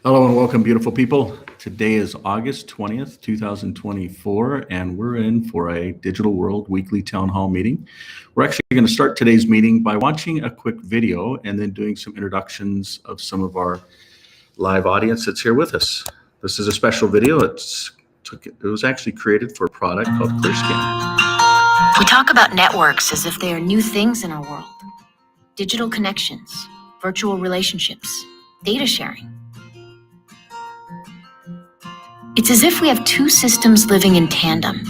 Hello and welcome, beautiful people. Today is August 20th, 2024, and we're in for a Digital World Weekly Town Hall meeting. We're actually going to start today's meeting by watching a quick video and then doing some introductions of some of our live audience that's here with us. This is a special video. It was actually created for a product called ClearScan. We talk about networks as if they are new things in our world. Digital connections, virtual relationships, data sharing. It's as if we have two systems living in tandem,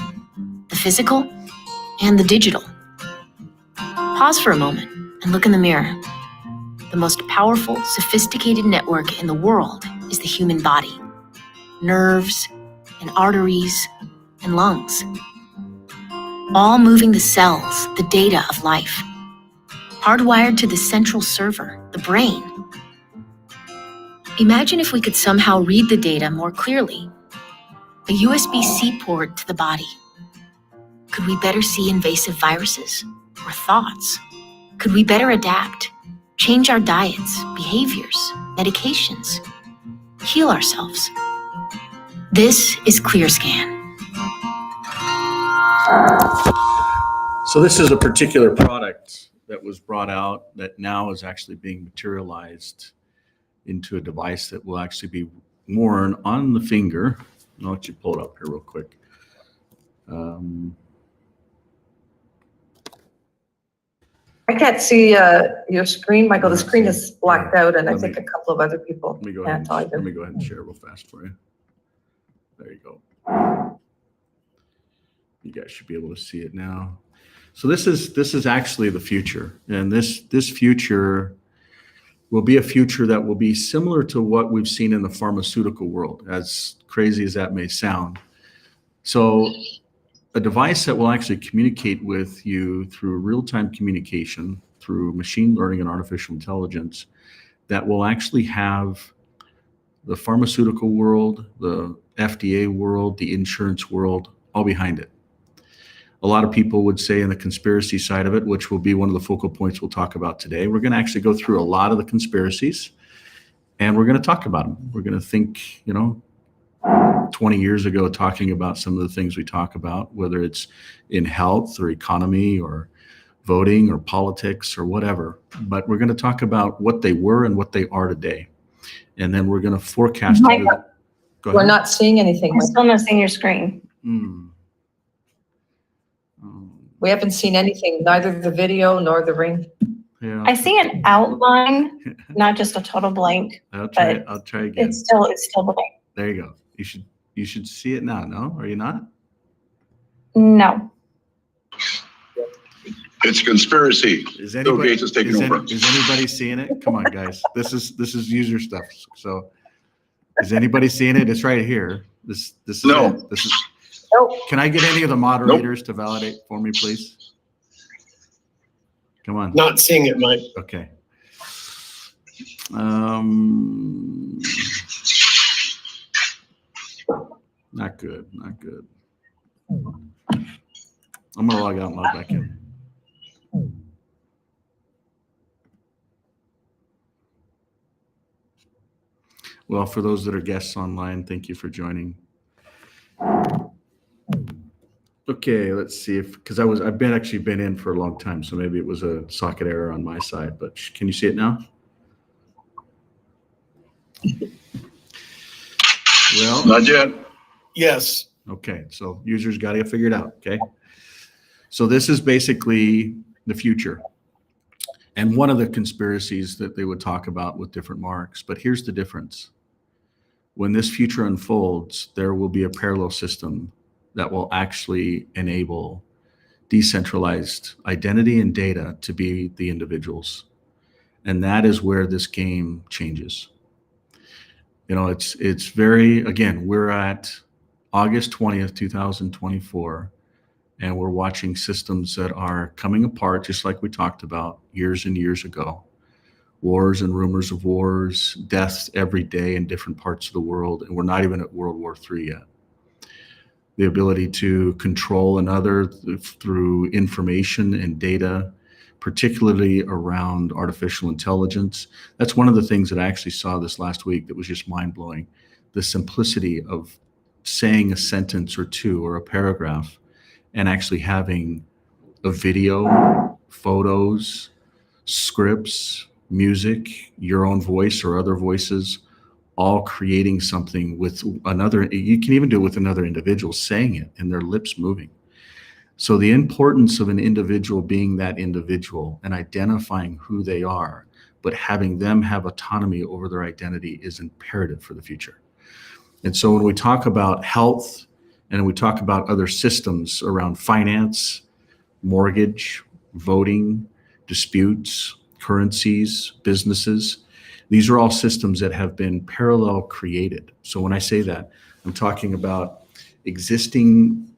the physical and the digital. Pause for a moment and look in the mirror. The most powerful, sophisticated network in the world is the human body. Nerves and arteries and lungs. All moving the cells, the data of life. Hardwired to the central server, the brain. Imagine if we could somehow read the data more clearly. A USB-C port to the body. Could we better see invasive viruses or thoughts? Could we better adapt, change our diets, behaviors, medications, heal ourselves? This is ClearScan. So this is a particular product that was brought out that now is actually being materialized into a device that will actually be worn on the finger. I'll let you pull it up here real quick. I can't see your screen, Michael. The screen is blacked out, and I think a couple of other people Let me go can't ahead either. and share real fast for you. There you go. You guys should be able to see it now. So this is actually the future, and this future will be a future that will be similar to what we've seen in the pharmaceutical world, as crazy as that may sound. So a device that will actually communicate with you through real-time communication, through machine learning and artificial intelligence, that will actually have the pharmaceutical world, the FDA world, the insurance world, all behind it. A lot of people would say in the conspiracy side of it, which will be one of the focal points we'll talk about today, we're going to actually go through a lot of the conspiracies and we're going to talk about them. We're going to think, 20 years ago, talking about some of the things we talk about, whether it's in health or economy or voting or politics or whatever. But we're going to talk about what they were and what they are today. And then we're going to forecast. We're not seeing anything. I'm still not seeing your screen. We haven't seen anything, neither the video nor the ring. Yeah. I see an outline, not just a total blank. I'll try again. It's still blank. There you go. You should see it now. No, are you not? No. It's a conspiracy. Bill Gates is taking over. Is anybody seeing it? Come on, guys. This is user stuff. So, is anybody seeing it? It's right here. This is No. it. This is. Nope. Can I get any of the moderators to validate for me, please? Come on. Not seeing it, Mike. Okay. Not good. Not good. I'm gonna log out and log back in. Well, for those that are guests online, thank you for joining. Okay, let's see because I've been in for a long time, so maybe it was a socket error on my side, but can you see it now? Well, Not yet. Yes. okay, so users got to get figured out, okay? So this is basically the future. And one of the conspiracies that they would talk about with different marks, but here's the difference. When this future unfolds, there will be a parallel system that will actually enable decentralized identity and data to be the individuals. And that is where this game changes. It's very, again, we're at August 20th, 2024, and we're watching systems that are coming apart, just like we talked about years and years ago. Wars and rumors of wars, deaths every day in different parts of the world, and we're not even at World War III yet. The ability to control another through information and data, particularly around artificial intelligence. That's one of the things that I actually saw this last week that was just mind-blowing. The simplicity of saying a sentence or two or a paragraph and actually having a video, photos, scripts, music, your own voice or other voices, all creating something with another. You can even do it with another individual saying it and their lips moving. So the importance of an individual being that individual and identifying who they are, but having them have autonomy over their identity is imperative for the future. And so when we talk about health and we talk about other systems around finance, mortgage, voting, disputes, currencies, businesses, these are all systems that have been parallel created. So when I say that, I'm talking about existing,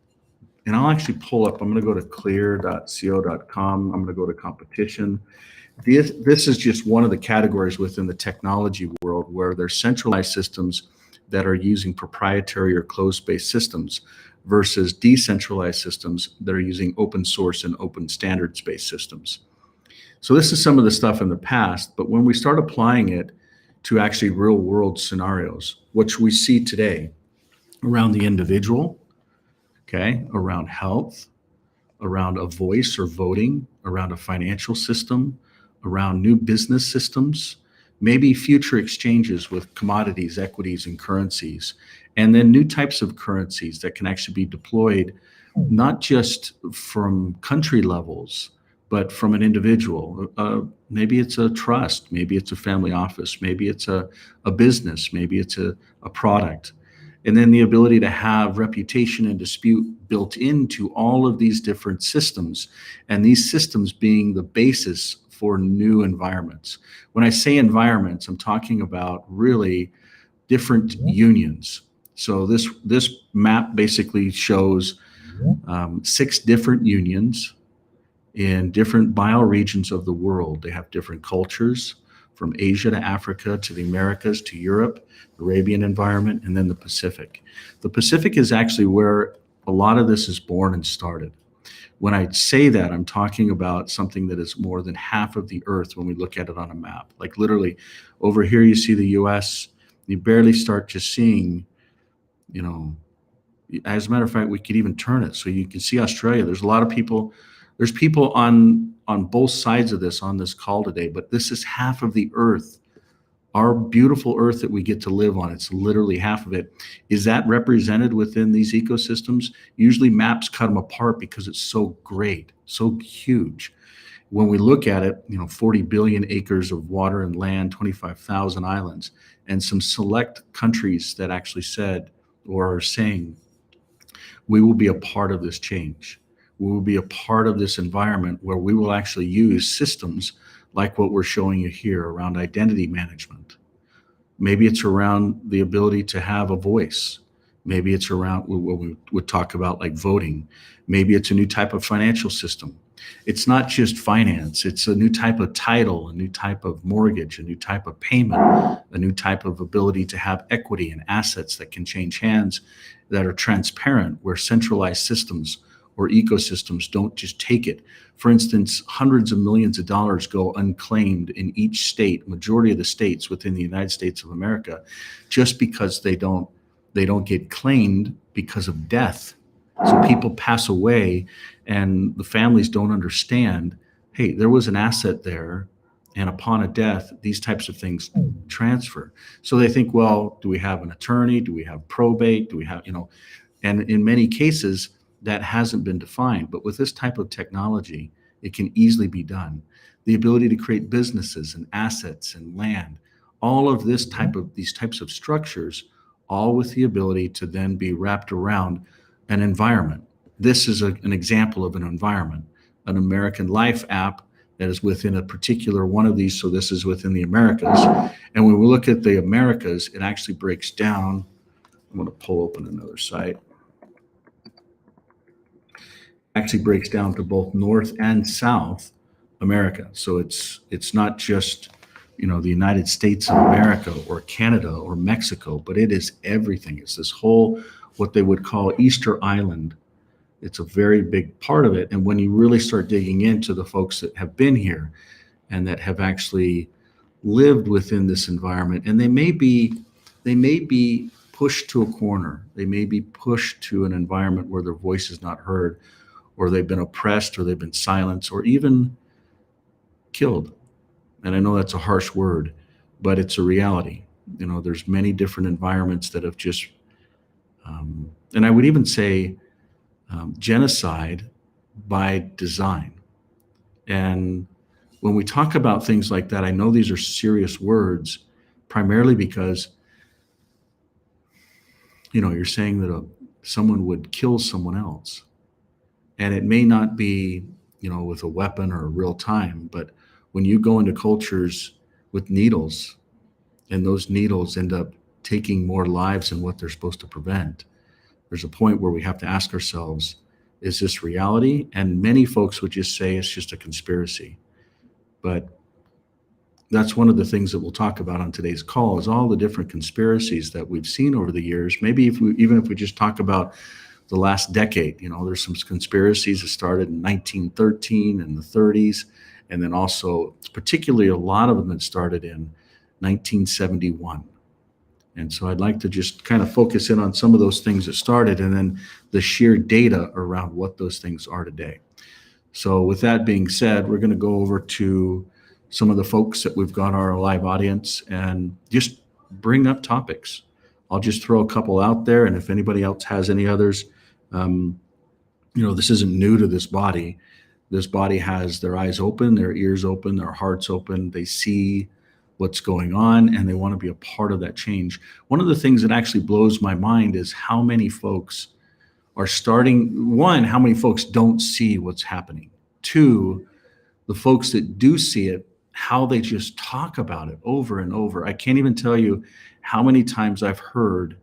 and I'll actually pull up, I'm going to go to clear.co.com. I'm going to go to competition. This is just one of the categories within the technology world where there's centralized systems that are using proprietary or closed-based systems versus decentralized systems that are using open source and open standards-based systems. So this is some of the stuff in the past, but when we start applying it to actually real world scenarios, which we see today around the individual, okay, around health, around a voice or voting, around a financial system, around new business systems, maybe future exchanges with commodities, equities, and currencies, and then new types of currencies that can actually be deployed, not just from country levels, but from an individual. Maybe it's a trust, maybe it's a family office, maybe it's a business, maybe it's a product. And then the ability to have reputation and dispute built into all of these different systems, and these systems being the basis for new environments. When I say environments, I'm talking about really different unions. So this map basically shows 6 different unions in different bioregions of the world. They have different cultures, from Asia to Africa to the Americas to Europe, Arabian environment, and then the Pacific. The Pacific is actually where a lot of this is born and started. When I say that, I'm talking about something that is more than half of the Earth when we look at it on a map. Like literally, over here you see the US, you barely start just seeing, you know, as a matter of fact, we could even turn it. So you can see Australia. There's a lot of people, there's people on both sides of this on this call today, but this is half of the Earth. Our beautiful Earth that we get to live on, it's literally half of it. Is that represented within these ecosystems? Usually maps cut them apart because it's so great, so huge. When we look at it, 40 billion acres of water and land, 25,000 islands, and some select countries that actually said or are saying, we will be a part of this change. We will be a part of this environment where we will actually use systems like what we're showing you here around identity management. Maybe it's around the ability to have a voice. Maybe it's around what we would talk about like voting. Maybe it's a new type of financial system. It's not just finance. It's a new type of title, a new type of mortgage, a new type of payment, a new type of ability to have equity and assets that can change hands, that are transparent, where centralized systems or ecosystems don't just take it. For instance, hundreds of millions of dollars go unclaimed in each state, majority of the states within the United States of America, just because they don't get claimed because of death. So people pass away and the families don't understand, hey, there was an asset there, and upon a death, these types of things transfer. So they think, well, do we have an attorney? Do we have probate? Do we have, and in many cases, that hasn't been defined. But with this type of technology, it can easily be done. The ability to create businesses and assets and land, all of these types of structures, all with the ability to then be wrapped around an environment. This is an example of an environment, an American Life app that is within a particular one of these. So this is within the Americas. And when we look at the Americas, it actually breaks down. I'm going to pull open another site. Actually breaks down to both North and South America. So it's not just, the United States of America or Canada or Mexico, but it is everything. It's this whole, what they would call Easter Island It's a very big part of it. And when you really start digging into the folks that have been here and that have actually lived within this environment, and they may be pushed to a corner, they may be pushed to an environment where their voice is not heard, or they've been oppressed, or they've been silenced, or even killed. And I know that's a harsh word, but it's a reality. You know, there's many different environments that have just, and I would even say genocide by design. And when we talk about things like that, I know these are serious words, primarily because, you know, you're saying that someone would kill someone else. And it may not be, you know, with a weapon or real time, but when you go into cultures with needles, and those needles end up taking more lives than what they're supposed to prevent, there's a point where we have to ask ourselves, is this reality? And many folks would just say it's just a conspiracy. But that's one of the things that we'll talk about on today's call, is all the different conspiracies that we've seen over the years. Maybe even if we just talk about the last decade, you know, there's some conspiracies that started in 1913 and the 30s, and then also particularly a lot of them that started in 1971. And so I'd like to just kind of focus in on some of those things that started, and then the sheer data around what those things are today. So with that being said, we're going to go over to some of the folks that we've got our live audience and just bring up topics. I'll just throw a couple out there, and if anybody else has any others, you know, this isn't new to this body. This body has their eyes open, their ears open, their hearts open. They see what's going on, and they want to be a part of that change. One of the things that actually blows my mind is how many folks are starting, one, how many folks don't see what's happening. Two, the folks that do see it, how they just talk about it over and over. I can't even tell you how many times I've heard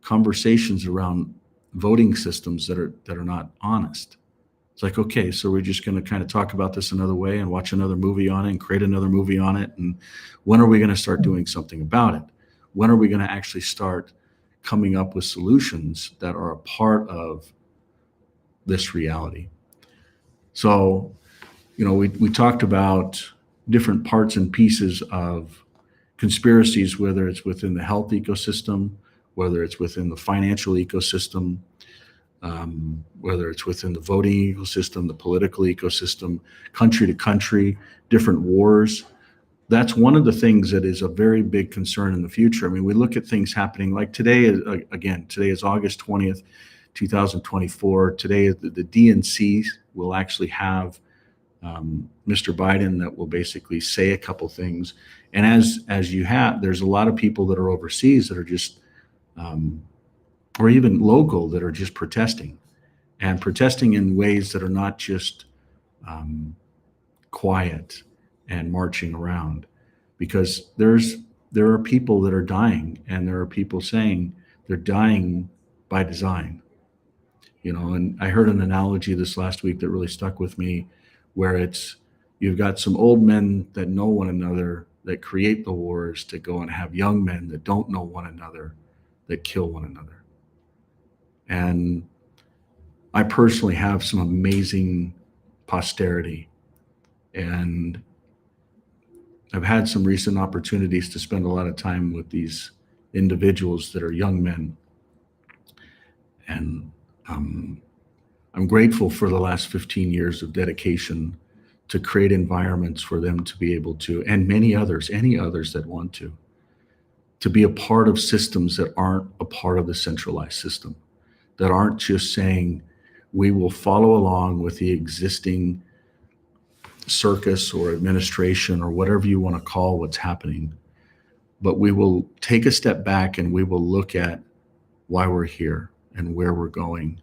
conversations around voting systems that are not honest. It's like, okay, so we're just going to kind of talk about this another way and watch another movie on it and create another movie on it. And when are we going to start doing something about it? When are we going to actually start coming up with solutions that are a part of this reality? So, you know, we talked about different parts and pieces of conspiracies, whether it's within the health ecosystem, whether it's within the financial ecosystem, whether it's within the voting ecosystem, the political ecosystem, country to country, different wars. That's one of the things that is a very big concern in the future. I mean, we look at things happening like today, today is August 20th, 2024. Today, the DNC will actually have Mr. Biden that will basically say a couple things. And as you have, there's a lot of people that are overseas that are just, or even local, that are just protesting in ways that are not just quiet and marching around, because there are people that are dying, and there are people saying they're dying by design. You know, and I heard an analogy this last week that really stuck with me, where you've got some old men that know one another that create the wars to go and have young men that don't know one another that kill one another. And I personally have some amazing posterity, and I've had some recent opportunities to spend a lot of time with these individuals that are young men. And I'm grateful for the last 15 years of dedication to create environments for them to be able to, and any others that want to be a part of systems that aren't a part of the centralized system, that aren't just saying, we will follow along with the existing circus or administration or whatever you want to call what's happening, but we will take a step back and we will look at why we're here and where we're going.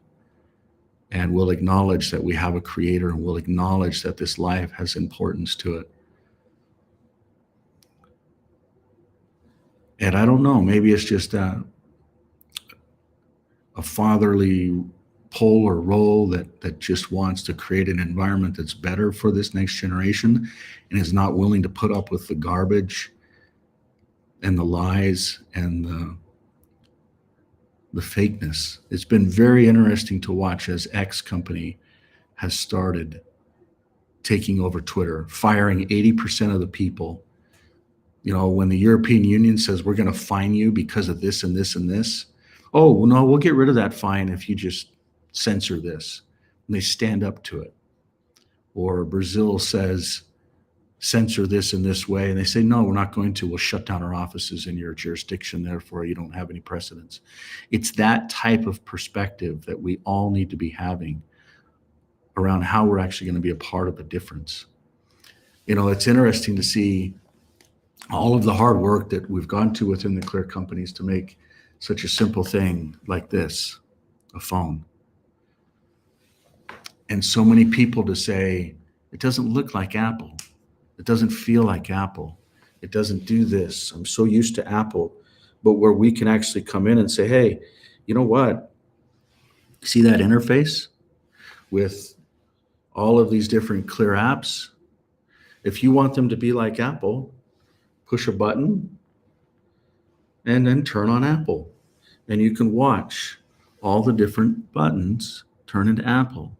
And we'll acknowledge that we have a creator, and we'll acknowledge that this life has importance to it. And I don't know, maybe it's just a fatherly pull or role that just wants to create an environment that's better for this next generation, and is not willing to put up with the garbage and the lies and the fakeness. It's been very interesting to watch as X company has started taking over Twitter, firing 80% of the people. You know, when the European Union says we're going to fine you because of this and this and this, oh, well, no, we'll get rid of that fine if you just censor this. And they stand up to it. Or Brazil says, censor this in this way. And they say, no, we're not going to. We'll shut down our offices in your jurisdiction. Therefore, you don't have any precedence. It's that type of perspective that we all need to be having around how we're actually going to be a part of a difference. You know, it's interesting to see all of the hard work that we've gone to within the Clear companies to make such a simple thing like this, a phone. And so many people to say, it doesn't look like Apple. It doesn't feel like Apple. It doesn't do this. I'm so used to Apple. But where we can actually come in and say, hey, you know what? See that interface with all of these different Clear apps? If you want them to be like Apple, push a button and then turn on Apple. And you can watch all the different buttons turn into Apple.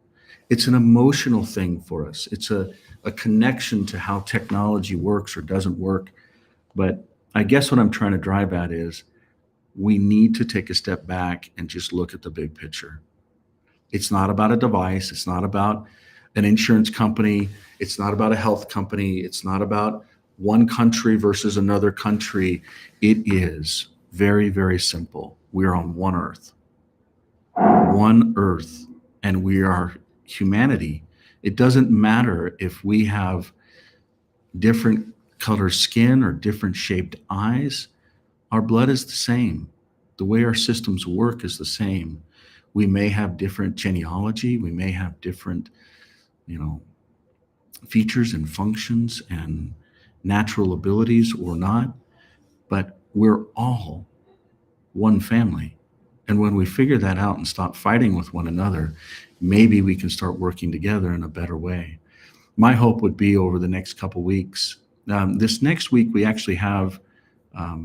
It's an emotional thing for us. It's a connection to how technology works or doesn't work. But I guess what I'm trying to drive at is we need to take a step back and just look at the big picture. It's not about a device. It's not about an insurance company. It's not about a health company. It's not about one country versus another country. It is very, very simple. We're on one earth, and we are humanity. It doesn't matter if we have different color skin or different shaped eyes. Our blood is the same. The way our systems work is the same. We may have different genealogy. We may have different, features and functions and natural abilities or not, but we're all one family. And when we figure that out and stop fighting with one another, maybe we can start working together in a better way. My hope would be over the next couple weeks. This next week, we actually have a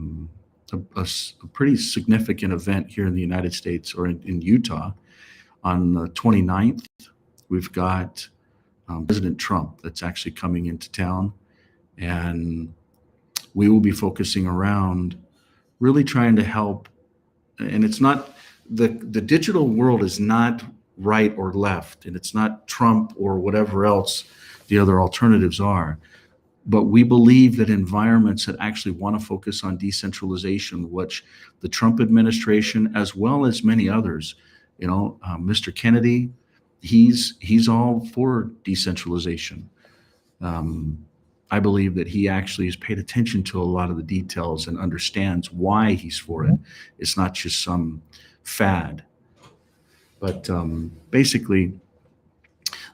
pretty significant event here in the United States or in Utah. On the 29th, we've got President Trump that's actually coming into town. And we will be focusing around really trying to help. And it's not, the digital world is not right or left, and it's not Trump or whatever else the other alternatives are. But we believe that environments that actually want to focus on decentralization, which the Trump administration, as well as many others, Mr. Kennedy, he's all for decentralization. I believe that he actually has paid attention to a lot of the details and understands why he's for it. It's not just some fad. But basically,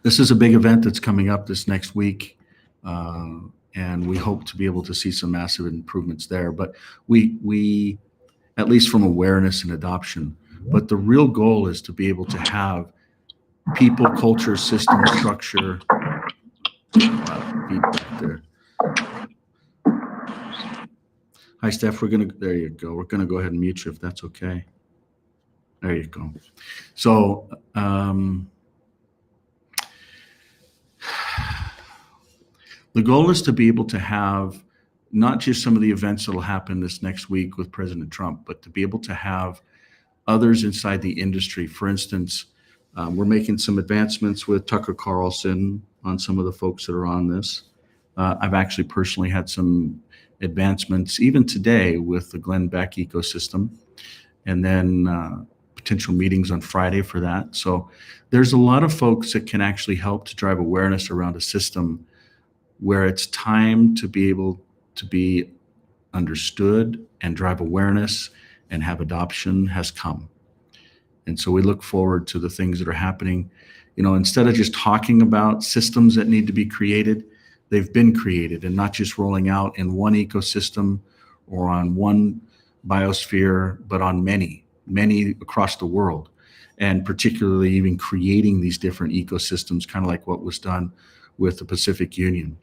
this is a big event that's coming up this next week. And we hope to be able to see some massive improvements there. But we at least from awareness and adoption, but the real goal is to be able to have people, culture, system, structure. Feedback there. Hi, Steph. There you go. We're gonna go ahead and mute you if that's okay. There you go. So, the goal is to be able to have not just some of the events that'll happen this next week with President Trump, but to be able to have others inside the industry. For instance, we're making some advancements with Tucker Carlson on some of the folks that are on this. I've actually personally had some advancements even today with the Glenn Beck ecosystem, and then potential meetings on Friday for that. So there's a lot of folks that can actually help to drive awareness around a system where it's time to be able to be understood and drive awareness and have adoption has come. And so we look forward to the things that are happening. Instead of just talking about systems that need to be created, they've been created, and not just rolling out in one ecosystem or on one biosphere, but on many across the world. And particularly even creating these different ecosystems, kind of like what was done with the Pacific Union.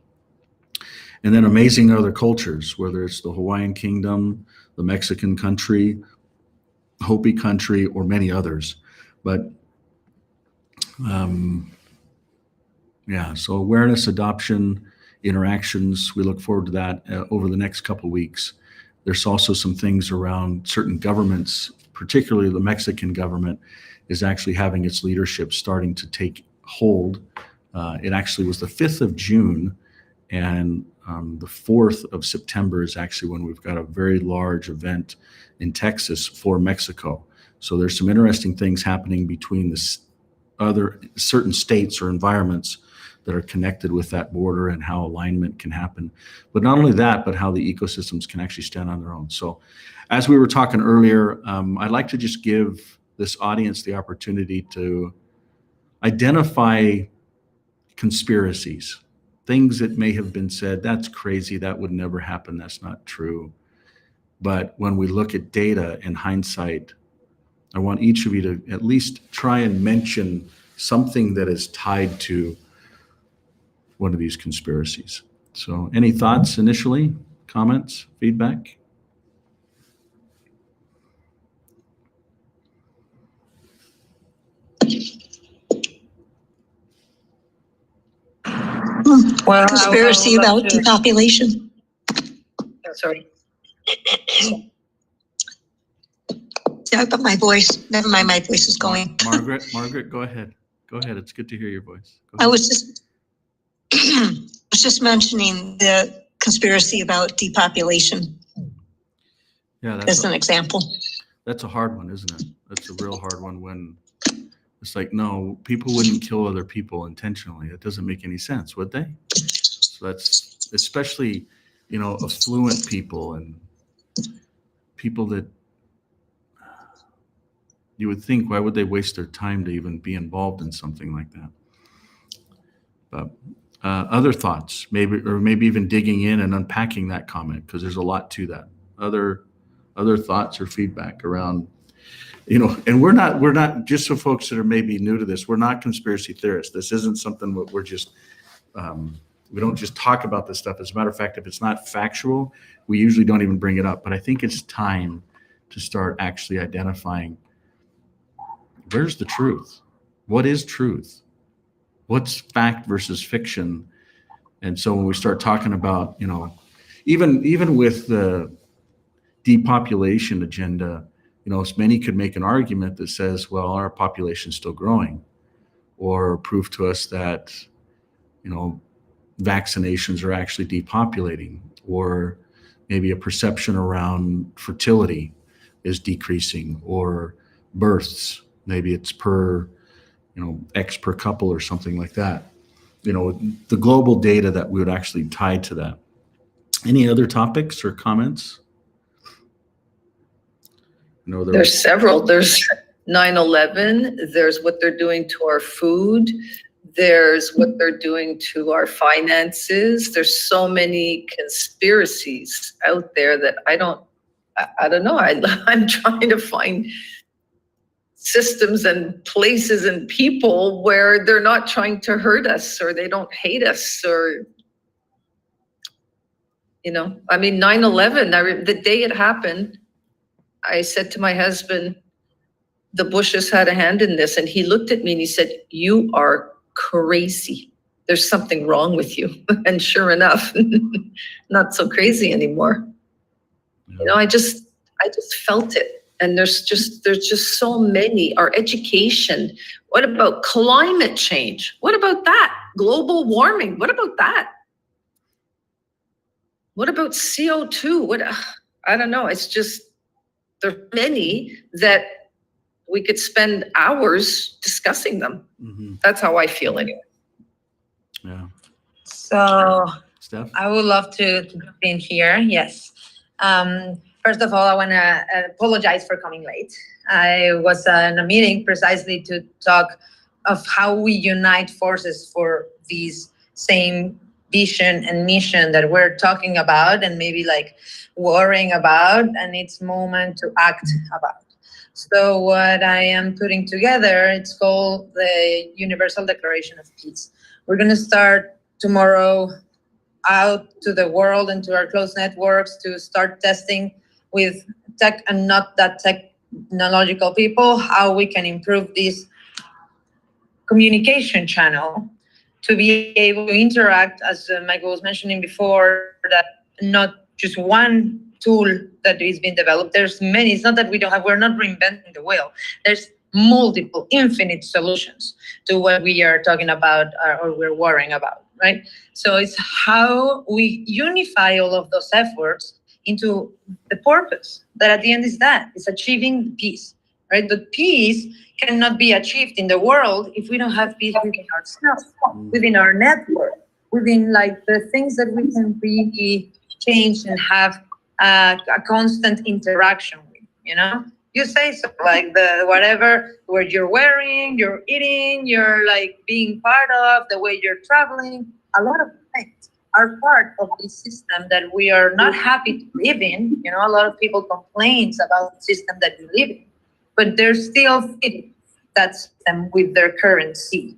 And then amazing other cultures, whether it's the Hawaiian Kingdom, the Mexican country, Hopi country, or many others. But yeah, so awareness, adoption, interactions, we look forward to that over the next couple of weeks. There's also some things around certain governments, particularly the Mexican government is actually having its leadership starting to take hold. It actually was the 5th of June, and the 4th of September is actually when we've got a very large event in Texas for Mexico. So there's some interesting things happening between the other certain states or environments that are connected with that border and how alignment can happen. But not only that, but how the ecosystems can actually stand on their own. So as we were talking earlier, I'd like to just give this audience the opportunity to identify conspiracies, things that may have been said, that's crazy, that would never happen, that's not true. But when we look at data in hindsight, I want each of you to at least try and mention something that is tied to one of these conspiracies. So any thoughts initially, comments, feedback? Well, Conspiracy about depopulation. Sorry. Sorry about my voice. Never mind, my voice is going. Margaret, go ahead. Go ahead. It's good to hear your voice. Go I ahead. was just mentioning the conspiracy about depopulation Yeah, as an example. that's a hard one, isn't it? That's a real hard one when it's like, no, people wouldn't kill other people intentionally. It doesn't make any sense, would they? So that's especially, affluent people and people that you would think, why would they waste their time to even be involved in something like that? But other thoughts, maybe even digging in and unpacking that comment, because there's a lot to that. Other thoughts or feedback around, and we're not, just so folks that are maybe new to this, we're not conspiracy theorists. This isn't something that we're just, we don't just talk about this stuff. As a matter of fact, if it's not factual, we usually don't even bring it up. But I think it's time to start actually identifying, where's the truth? What is truth? What's fact versus fiction? And so when we start talking about, even with the depopulation agenda, many could make an argument that says, well, our population is still growing, or prove to us that, vaccinations are actually depopulating, or maybe a perception around fertility is decreasing, or births, maybe it's per, X per couple or something like that. The global data that we would actually tie to that. Any other topics or comments? There's several. There's 9/11. There's what they're doing to our food. There's what they're doing to our finances. There's so many conspiracies out there that I don't know. I'm trying to find systems and places and people where they're not trying to hurt us, or they don't hate us, or 9/11, the day it happened, I said to my husband, the Bushes had a hand in this, and he looked at me and he said, you are crazy. There's something wrong with you. And sure enough, not so crazy anymore. I just felt it. And there's just so many. Our education. What about climate change? What about that? Global warming. What about that? What about CO2? I don't know. It's just, there are many that we could spend hours discussing them. Mm-hmm. That's how I feel anyway. Yeah. So Steph? I would love to jump in here. Yes. First of all, I want to apologize for coming late. I was in a meeting precisely to talk of how we unite forces for these same vision and mission that we're talking about and maybe like worrying about, and it's moment to act about. So what I am putting together, it's called the Universal Declaration of Peace. We're going to start tomorrow out to the world and to our close networks to start testing with tech and not that tech technological people, how we can improve this communication channel to be able to interact, as Michael was mentioning before, that not just one tool that is being developed. There's many. It's not that we're not reinventing the wheel. There's multiple, infinite solutions to what we are talking about or we're worrying about, right? So it's how we unify all of those efforts into the purpose that at the end is that it's achieving peace, right? But peace cannot be achieved in the world if we don't have peace within ourselves, within our network, within like the things that we can really change and have a constant interaction with, you know? You say so, like the whatever, where you're wearing, you're eating, you're like being part of, the way you're traveling, a lot of things are part of this system that we are not happy to live in. You know, a lot of people complain about the system that we live in, but they're still fitting that system with their currency.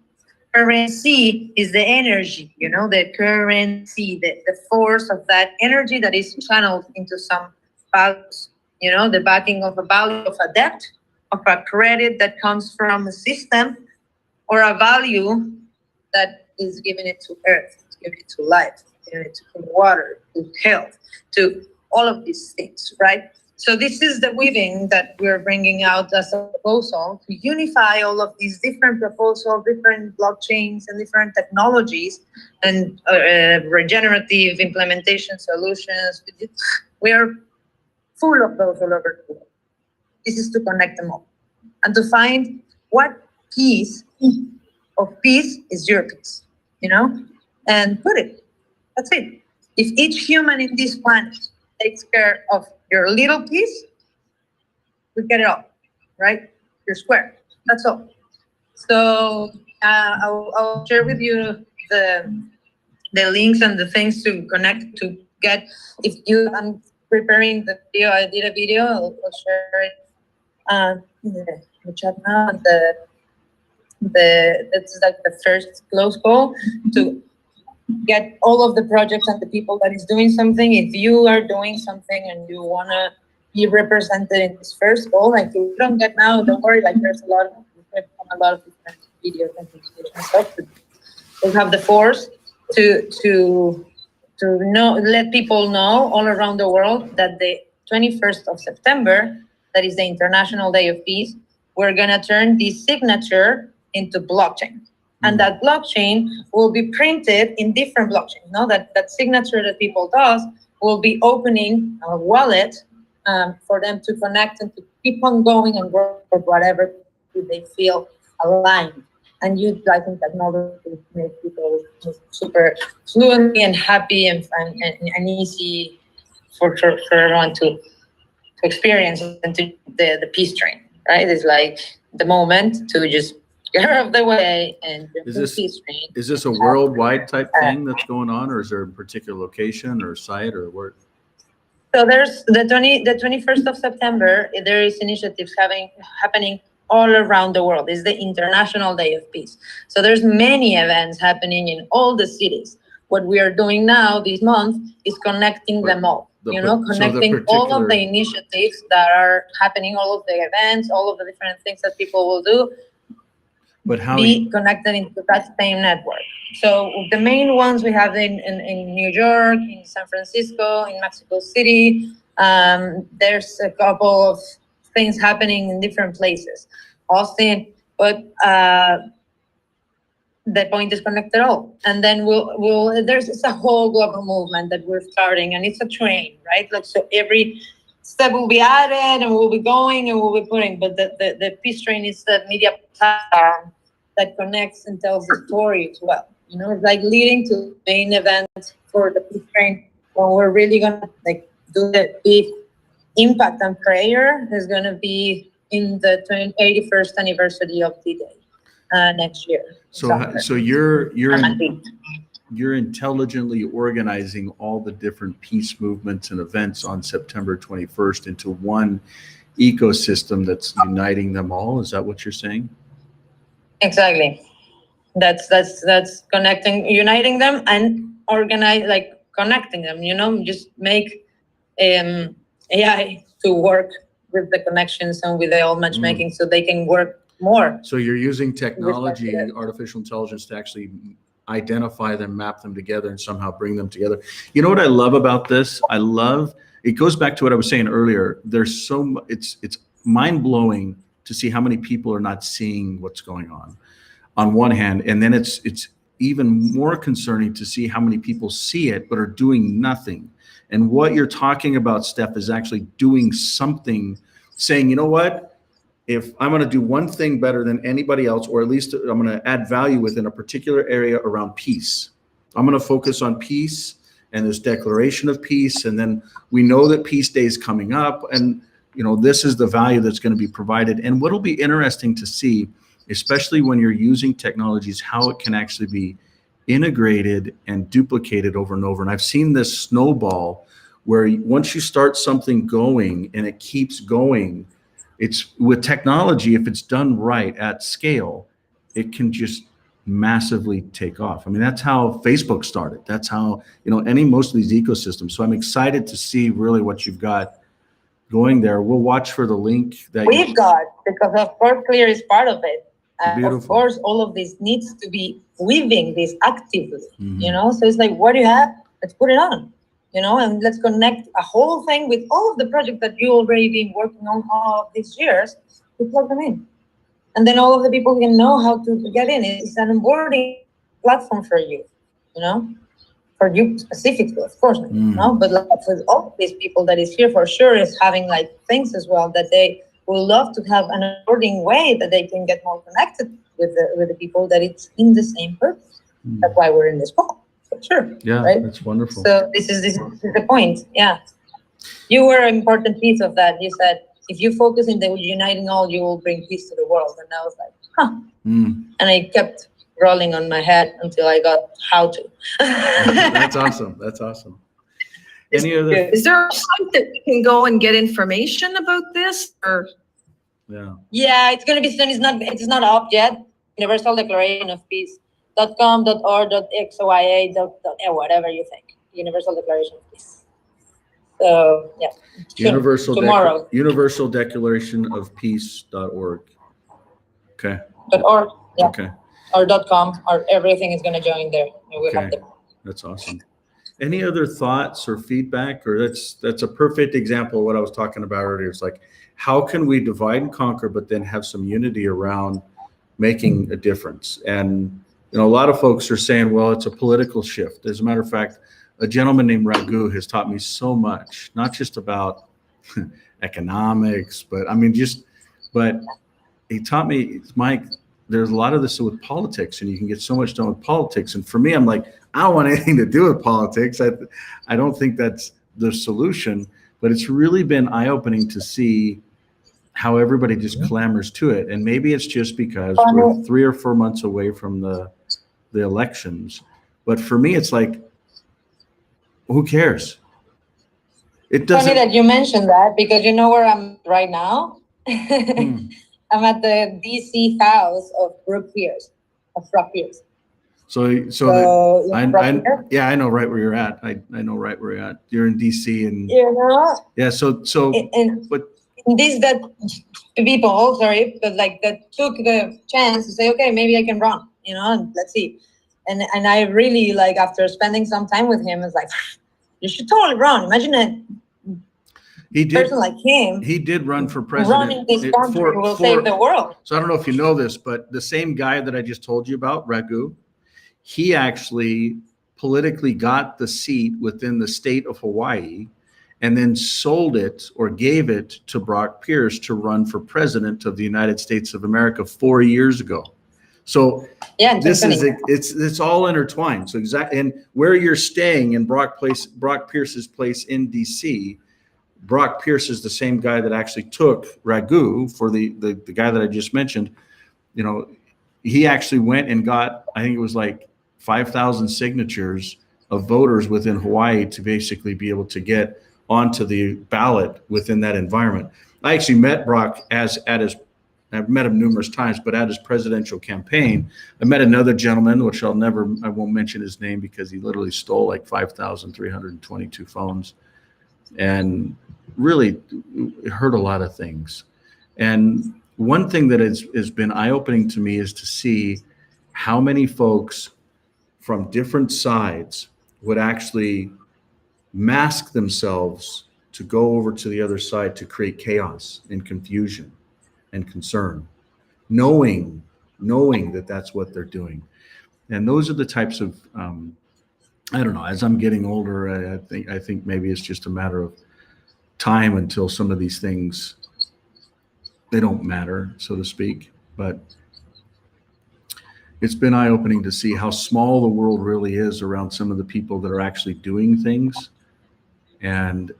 Currency is the energy, you know, the currency, the force of that energy that is channeled into some values, you know, the backing of a value of a debt, of a credit that comes from a system, or a value that is giving it to earth, giving it to life, giving it to clean water, to health, to all of these things, right? So this is the weaving that we're bringing out as a proposal to unify all of these different proposals, different blockchains and different technologies and regenerative implementation solutions. We are full of those all over the world. This is to connect them all and to find what piece of peace is your piece, you know, and put it. That's it. If each human in this planet takes care of your little piece, we get it all, right? You're square. That's all. So I'll share with you the links and the things to connect to get. If you, I'm preparing the video. I did a video. I'll share it in the chat now. And that's like the first close call to get all of the projects and the people that is doing something. If you are doing something and you wanna be represented in this first goal, like if you don't get now, don't worry. Like there's a lot of different videos and stuff. We'll have the force to know, let people know all around the world that the 21st of September, that is the International Day of Peace, we're gonna turn this signature into blockchain. And that blockchain will be printed in different blockchains. You know, that signature that people does will be opening a wallet for them to connect and to keep on going and work with whatever they feel aligned. And utilizing technology to make people super fluently and happy and easy for everyone to experience and to the peace train, right? It's like the moment to just get out of the way and Is the this- peace train. Is this a worldwide type thing that's going on, or is there a particular location or site or where? So there's the 21st of September, there is initiatives happening all around the world. It's the International Day of Peace. So there's many events happening in all the cities. What we are doing now this month is connecting them all. Connecting all of the initiatives that are happening, all of the events, all of the different things that people will do, But how? be connected into that same network. So the main ones we have in New York, in San Francisco, in Mexico City. There's a couple of things happening in different places. Austin, but the point is connect it all. And then there's a whole global movement that we're starting, and it's a train, right? Like, so every step will be added and we'll be going and we'll be putting, but the peace train is the media platform that connects and tells the story as well. You know, it's like leading to the main event for the peace train, when we're really gonna like do the big impact and prayer is gonna be in the 81st anniversary of D-Day next year. So you're intelligently organizing all the different peace movements and events on September 21st into one ecosystem that's uniting them all. Is that what you're saying? Exactly. That's connecting, uniting them and organize, like connecting them, you know, just make AI to work with the connections and with the all matchmaking so they can work more. So you're using technology, artificial intelligence to actually identify them, map them together, and somehow bring them together. You know what I love about this? It goes back to what I was saying earlier. There's it's mind blowing to see how many people are not seeing what's going on one hand, and then it's even more concerning to see how many people see it but are doing nothing. And what you're talking about, Steph, is actually doing something, saying, you know what? If I'm going to do one thing better than anybody else, or at least I'm going to add value within a particular area around peace. I'm going to focus on peace and this declaration of peace. And then we know that Peace Day is coming up, and this is the value that's going to be provided. And what'll be interesting to see, especially when you're using technologies, how it can actually be integrated and duplicated over and over. And I've seen this snowball where once you start something going and it keeps going, it's with technology, if it's done right at scale, it can just massively take off. I mean, that's how Facebook started. That's how, most of these ecosystems. So I'm excited to see really what you've got going there. We'll watch for the link that We've got, because of course Clear is part of it. Beautiful. Of course, all of this needs to be weaving this actively, Mhm. So it's like, what do you have? Let's put it on, and let's connect a whole thing with all of the projects that you already been working on all of these years. We plug them in. And then all of the people can know how to get in. It's an onboarding platform for you, for you specifically, of course, but like for all of these people that is here for sure is having like things as well that they will love to have an onboarding way that they can get more connected with the people that it's in the same purpose. That's why we're in this call, for sure. Yeah, right? that's wonderful. So this is the point. Yeah, you were an important piece of that. You said, if you focus in the uniting all, you will bring peace to the world. And I was like, huh. And I kept rolling on my head until I got how to. That's awesome. That's awesome. Any other? Is there a site that we can go and get information about this, or? Yeah. Yeah, it's going to be soon. It's not up yet. Universal Declaration of Peace.com, .org, .xoia, whatever you think. Universal Declaration of Peace. So yeah. Tomorrow. Universal Declaration of Peace.org. Okay. .org. Yeah. Okay. Or .com, or everything is going to join there. We Okay. have them. That's awesome. Any other thoughts or feedback? Or that's a perfect example of what I was talking about earlier. It's like, how can we divide and conquer, but then have some unity around making a difference? And a lot of folks are saying, well, it's a political shift. As a matter of fact, a gentleman named Raghu has taught me so much, not just about economics, but but he taught me, Mike, there's a lot of this with politics, and you can get so much done with politics. And for me, I'm like, I don't want anything to do with politics. I don't think that's the solution, but it's really been eye-opening to see how everybody just clamors to it. And maybe it's just because we're 3 or 4 months away from the elections. But for me, it's like, who cares? It doesn't. Funny that you mentioned that, because you know where I'm right now? I'm at the DC house of Brooke Pierce, of Brock Pierce. So I know right where you're at. I know right where you're at. You're in DC, and yeah. So but this that people, sorry, but like that took the chance to say, okay, maybe I can run, and let's see. And I really, like, after spending some time with him, was like, you should totally run. Imagine a person like him. He did run for president. Running this country will save the world. So I don't know if you know this, but the same guy that I just told you about, Raghu, he actually politically got the seat within the state of Hawaii and then sold it or gave it to Brock Pierce to run for president of the United States of America 4 years ago. So yeah, this is it's all intertwined. So exactly, and where you're staying in Brock Pierce's place in DC, Brock Pierce is the same guy that actually took Raghu for the guy that I just mentioned. He actually went and got, I think it was like 5,000 signatures of voters within Hawaii to basically be able to get onto the ballot within that environment. I actually met Brock I've met him numerous times, but at his presidential campaign, I met another gentleman, which I won't mention his name because he literally stole like 5,322 phones. And really hurt a lot of things. And one thing that has been eye-opening to me is to see how many folks from different sides would actually mask themselves to go over to the other side to create chaos and confusion and concern, knowing that that's what they're doing. And those are the types of, I don't know, as I'm getting older, I think maybe it's just a matter of time until some of these things, they don't matter, so to speak. But it's been eye-opening to see how small the world really is around some of the people that are actually doing things. And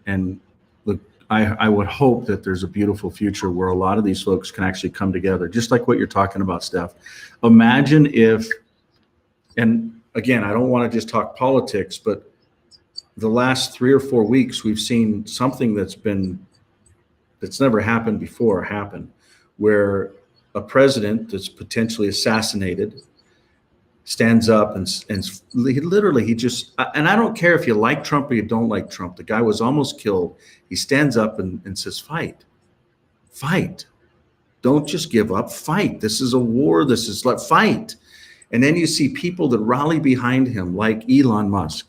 look, I would hope that there's a beautiful future where a lot of these folks can actually come together, just like what you're talking about, Steph. Imagine if, and again, I don't want to just talk politics, but the last 3 or 4 weeks, we've seen something that's never happened before happen, where a president that's potentially assassinated stands up and he just, and I don't care if you like Trump or you don't like Trump, the guy was almost killed. He stands up and says, fight. Don't just give up, fight. This is a war, fight. And then you see people that rally behind him, like Elon Musk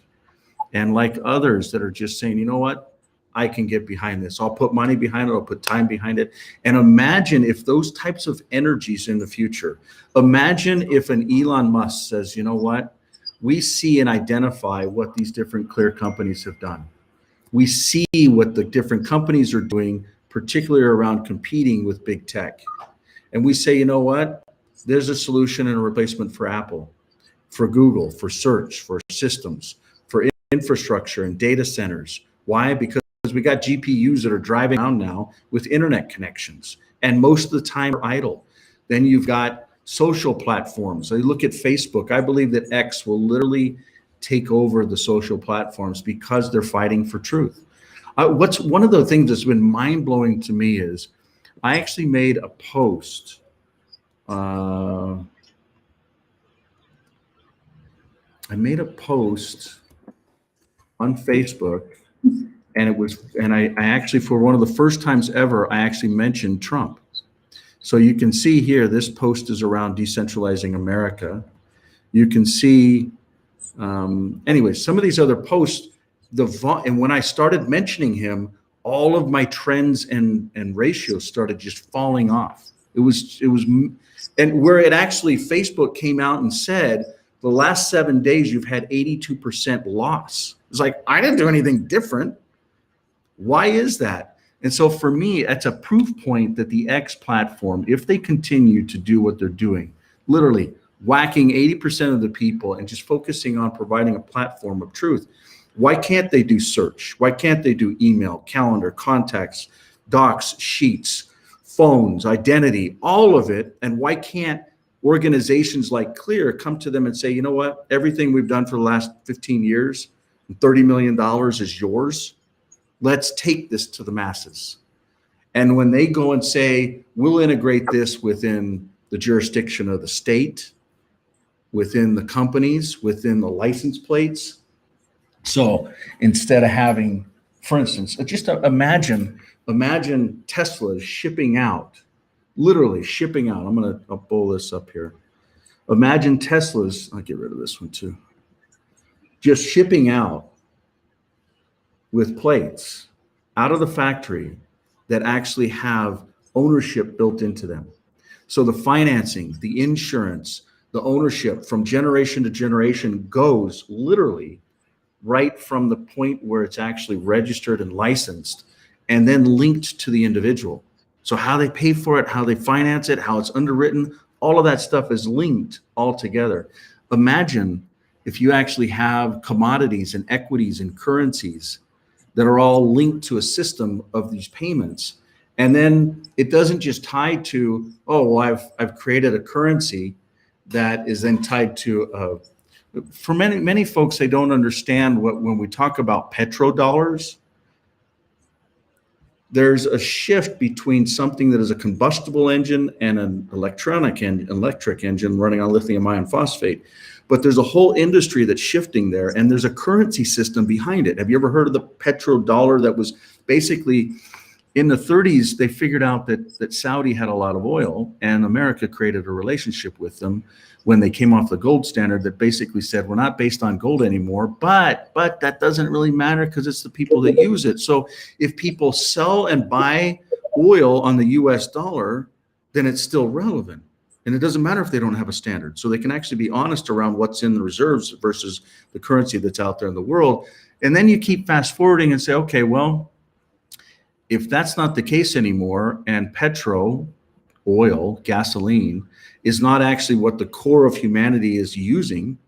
and like others that are just saying, you know what? I can get behind this. I'll put money behind it. I'll put time behind it. And imagine if those types of energies in the future, imagine if an Elon Musk says, you know what? We see and identify what these different clear companies have done. We see what the different companies are doing, particularly around competing with big tech. And we say, you know what? There's a solution and a replacement for Apple, for Google, for search, for systems, for infrastructure and data centers. Why? Because we got GPUs that are driving around now with internet connections, and most of the time are idle. Then you've got social platforms. So you look at Facebook. I believe that X will literally take over the social platforms because they're fighting for truth. What's one of the things that's been mind-blowing to me is I actually made a post. I made a post on Facebook. And I actually, for one of the first times ever, I actually mentioned Trump. So you can see here, this post is around decentralizing America. You can see, anyway, some of these other posts, and when I started mentioning him, all of my trends and ratios started just falling off. It was, and where it actually, Facebook came out and said, the last 7 days, you've had 82% loss. It's like, I didn't do anything different. Why is that? And so for me, that's a proof point that the X platform, if they continue to do what they're doing, literally whacking 80% of the people and just focusing on providing a platform of truth, why can't they do search? Why can't they do email, calendar, contacts, docs, sheets, phones, identity, all of it? And why can't organizations like Clear come to them and say, you know what, everything we've done for the last 15 years, $30 million is yours. Let's take this to the masses. And when they go and say, we'll integrate this within the jurisdiction of the state, within the companies, within the license plates. So instead of having, for instance, just imagine Tesla shipping out, literally shipping out. I'll pull this up here. Imagine Tesla's, I'll get rid of this one too. Just shipping out with plates out of the factory that actually have ownership built into them. So the financing, the insurance, the ownership from generation to generation goes literally right from the point where it's actually registered and licensed and then linked to the individual. So how they pay for it, how they finance it, how it's underwritten, all of that stuff is linked all together. Imagine if you actually have commodities and equities and currencies that are all linked to a system of these payments. And then it doesn't just tie to, oh, well, I've created a currency that is then tied to, for many folks, they don't understand when we talk about petrodollars, there's a shift between something that is a combustible engine and an electric engine running on lithium iron phosphate. But there's a whole industry that's shifting there, and there's a currency system behind it. Have you ever heard of the petrodollar? That was basically in the 30s, they figured out that Saudi had a lot of oil, and America created a relationship with them when they came off the gold standard that basically said, we're not based on gold anymore, but that doesn't really matter because it's the people that use it. So if people sell and buy oil on the US dollar, then it's still relevant. And it doesn't matter if they don't have a standard. So they can actually be honest around what's in the reserves versus the currency that's out there in the world. And then you keep fast forwarding and say, okay, well, if that's not the case anymore, and oil, gasoline, is not actually what the core of humanity is using,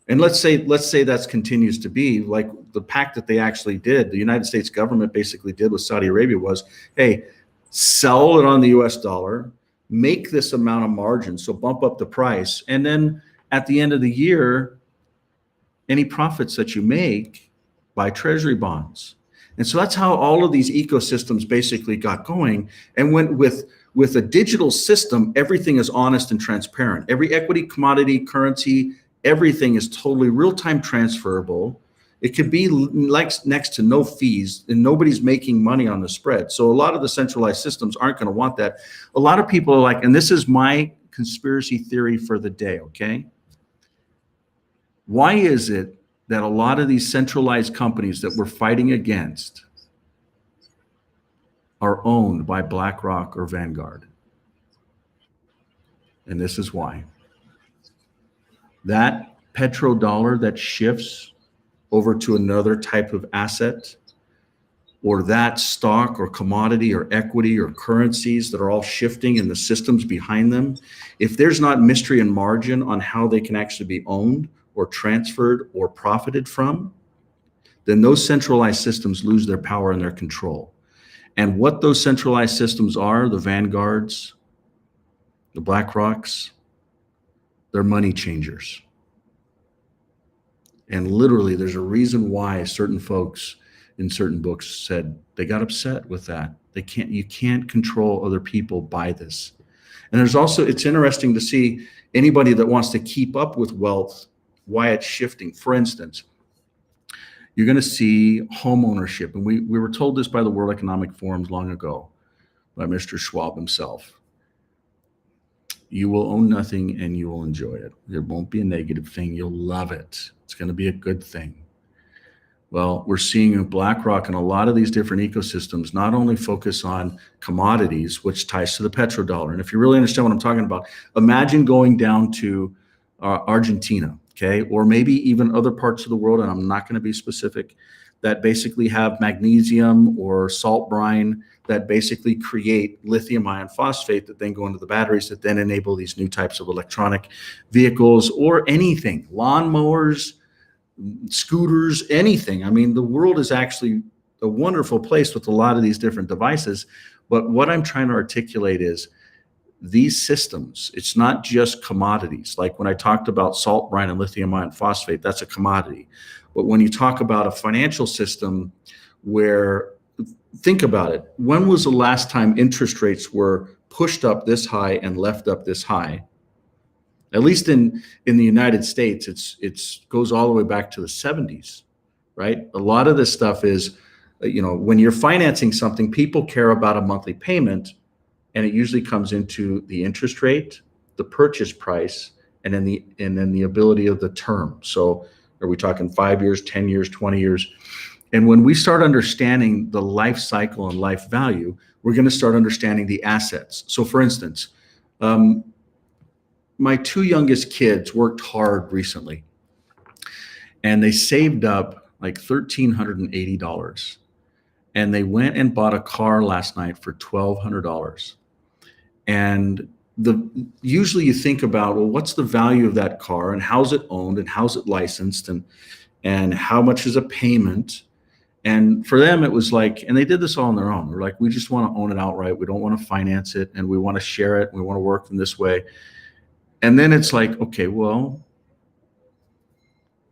and let's say that continues to be like the pact that they actually did, the United States government basically did with Saudi Arabia was, hey, sell it on the US dollar, make this amount of margin, so bump up the price, and then at the end of the year, any profits that you make, buy treasury bonds. And so that's how all of these ecosystems basically got going. And when with a digital system, everything is honest and transparent. Every equity, commodity, currency, everything is totally real-time transferable. It could be like next to no fees, and nobody's making money on the spread. So a lot of the centralized systems aren't going to want that. A lot of people are like, and this is my conspiracy theory for the day, okay? Why is it that a lot of these centralized companies that we're fighting against are owned by BlackRock or Vanguard? And this is why. That petrodollar that shifts over to another type of asset, or that stock or commodity or equity or currencies that are all shifting in the systems behind them, if there's not mystery and margin on how they can actually be owned or transferred or profited from, then those centralized systems lose their power and their control. And what those centralized systems are, the Vanguards, the BlackRocks, they're money changers. And literally, there's a reason why certain folks in certain books said they got upset with that. You can't control other people by this. And there's also, it's interesting to see anybody that wants to keep up with wealth, why it's shifting. For instance, you're going to see home ownership. And we were told this by the World Economic Forum long ago, by Mr. Schwab himself. You will own nothing and you will enjoy it. There won't be a negative thing. You'll love it. It's going to be a good thing. Well, we're seeing BlackRock and a lot of these different ecosystems not only focus on commodities, which ties to the petrodollar. And if you really understand what I'm talking about, imagine going down to Argentina, okay, or maybe even other parts of the world, and I'm not going to be specific, that basically have magnesium or salt brine that basically create lithium iron phosphate that then go into the batteries that then enable these new types of electronic vehicles or anything, lawnmowers, scooters, anything. I mean, the world is actually a wonderful place with a lot of these different devices. But what I'm trying to articulate is these systems, it's not just commodities. Like when I talked about salt brine and lithium iron phosphate, that's a commodity. But when you talk about a financial system where, think about it, when was the last time interest rates were pushed up this high and left up this high? At least in the United States, it's goes all the way back to the 70s, right? A lot of this stuff is, when you're financing something, people care about a monthly payment, and it usually comes into the interest rate, the purchase price, and then the ability of the term. So are we talking 5 years, 10 years, 20 years? And when we start understanding the life cycle and life value, we're going to start understanding the assets. So for instance, my two youngest kids worked hard recently, and they saved up like $1,380. And they went and bought a car last night for $1,200. And usually you think about, well, what's the value of that car and how's it owned and how's it licensed and how much is a payment? And for them, it was like, and they did this all on their own. They're like, we just want to own it outright. We don't want to finance it, and we want to share it. We want to work in this way. And then it's like, okay, well,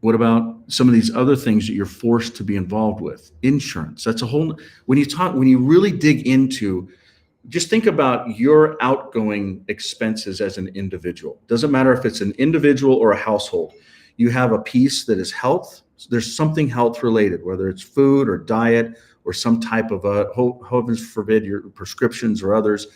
What about some of these other things that you're forced to be involved with? Insurance. That's a whole, when you really dig into, just think about your outgoing expenses as an individual. Doesn't matter if it's an individual or a household. You have a piece that is health. There's something health related, whether it's food or diet or some type of heavens forbid, your prescriptions or others,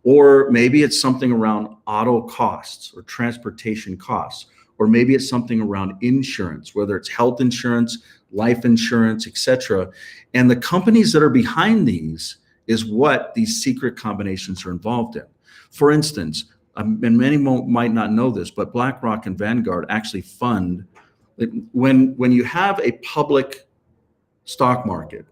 or maybe it's something around auto costs or transportation costs, or maybe it's something around insurance, whether it's health insurance, life insurance, etc. And the companies that are behind these is what these secret combinations are involved in. For instance, and many might not know this, but BlackRock and Vanguard actually fund, when you have a public stock market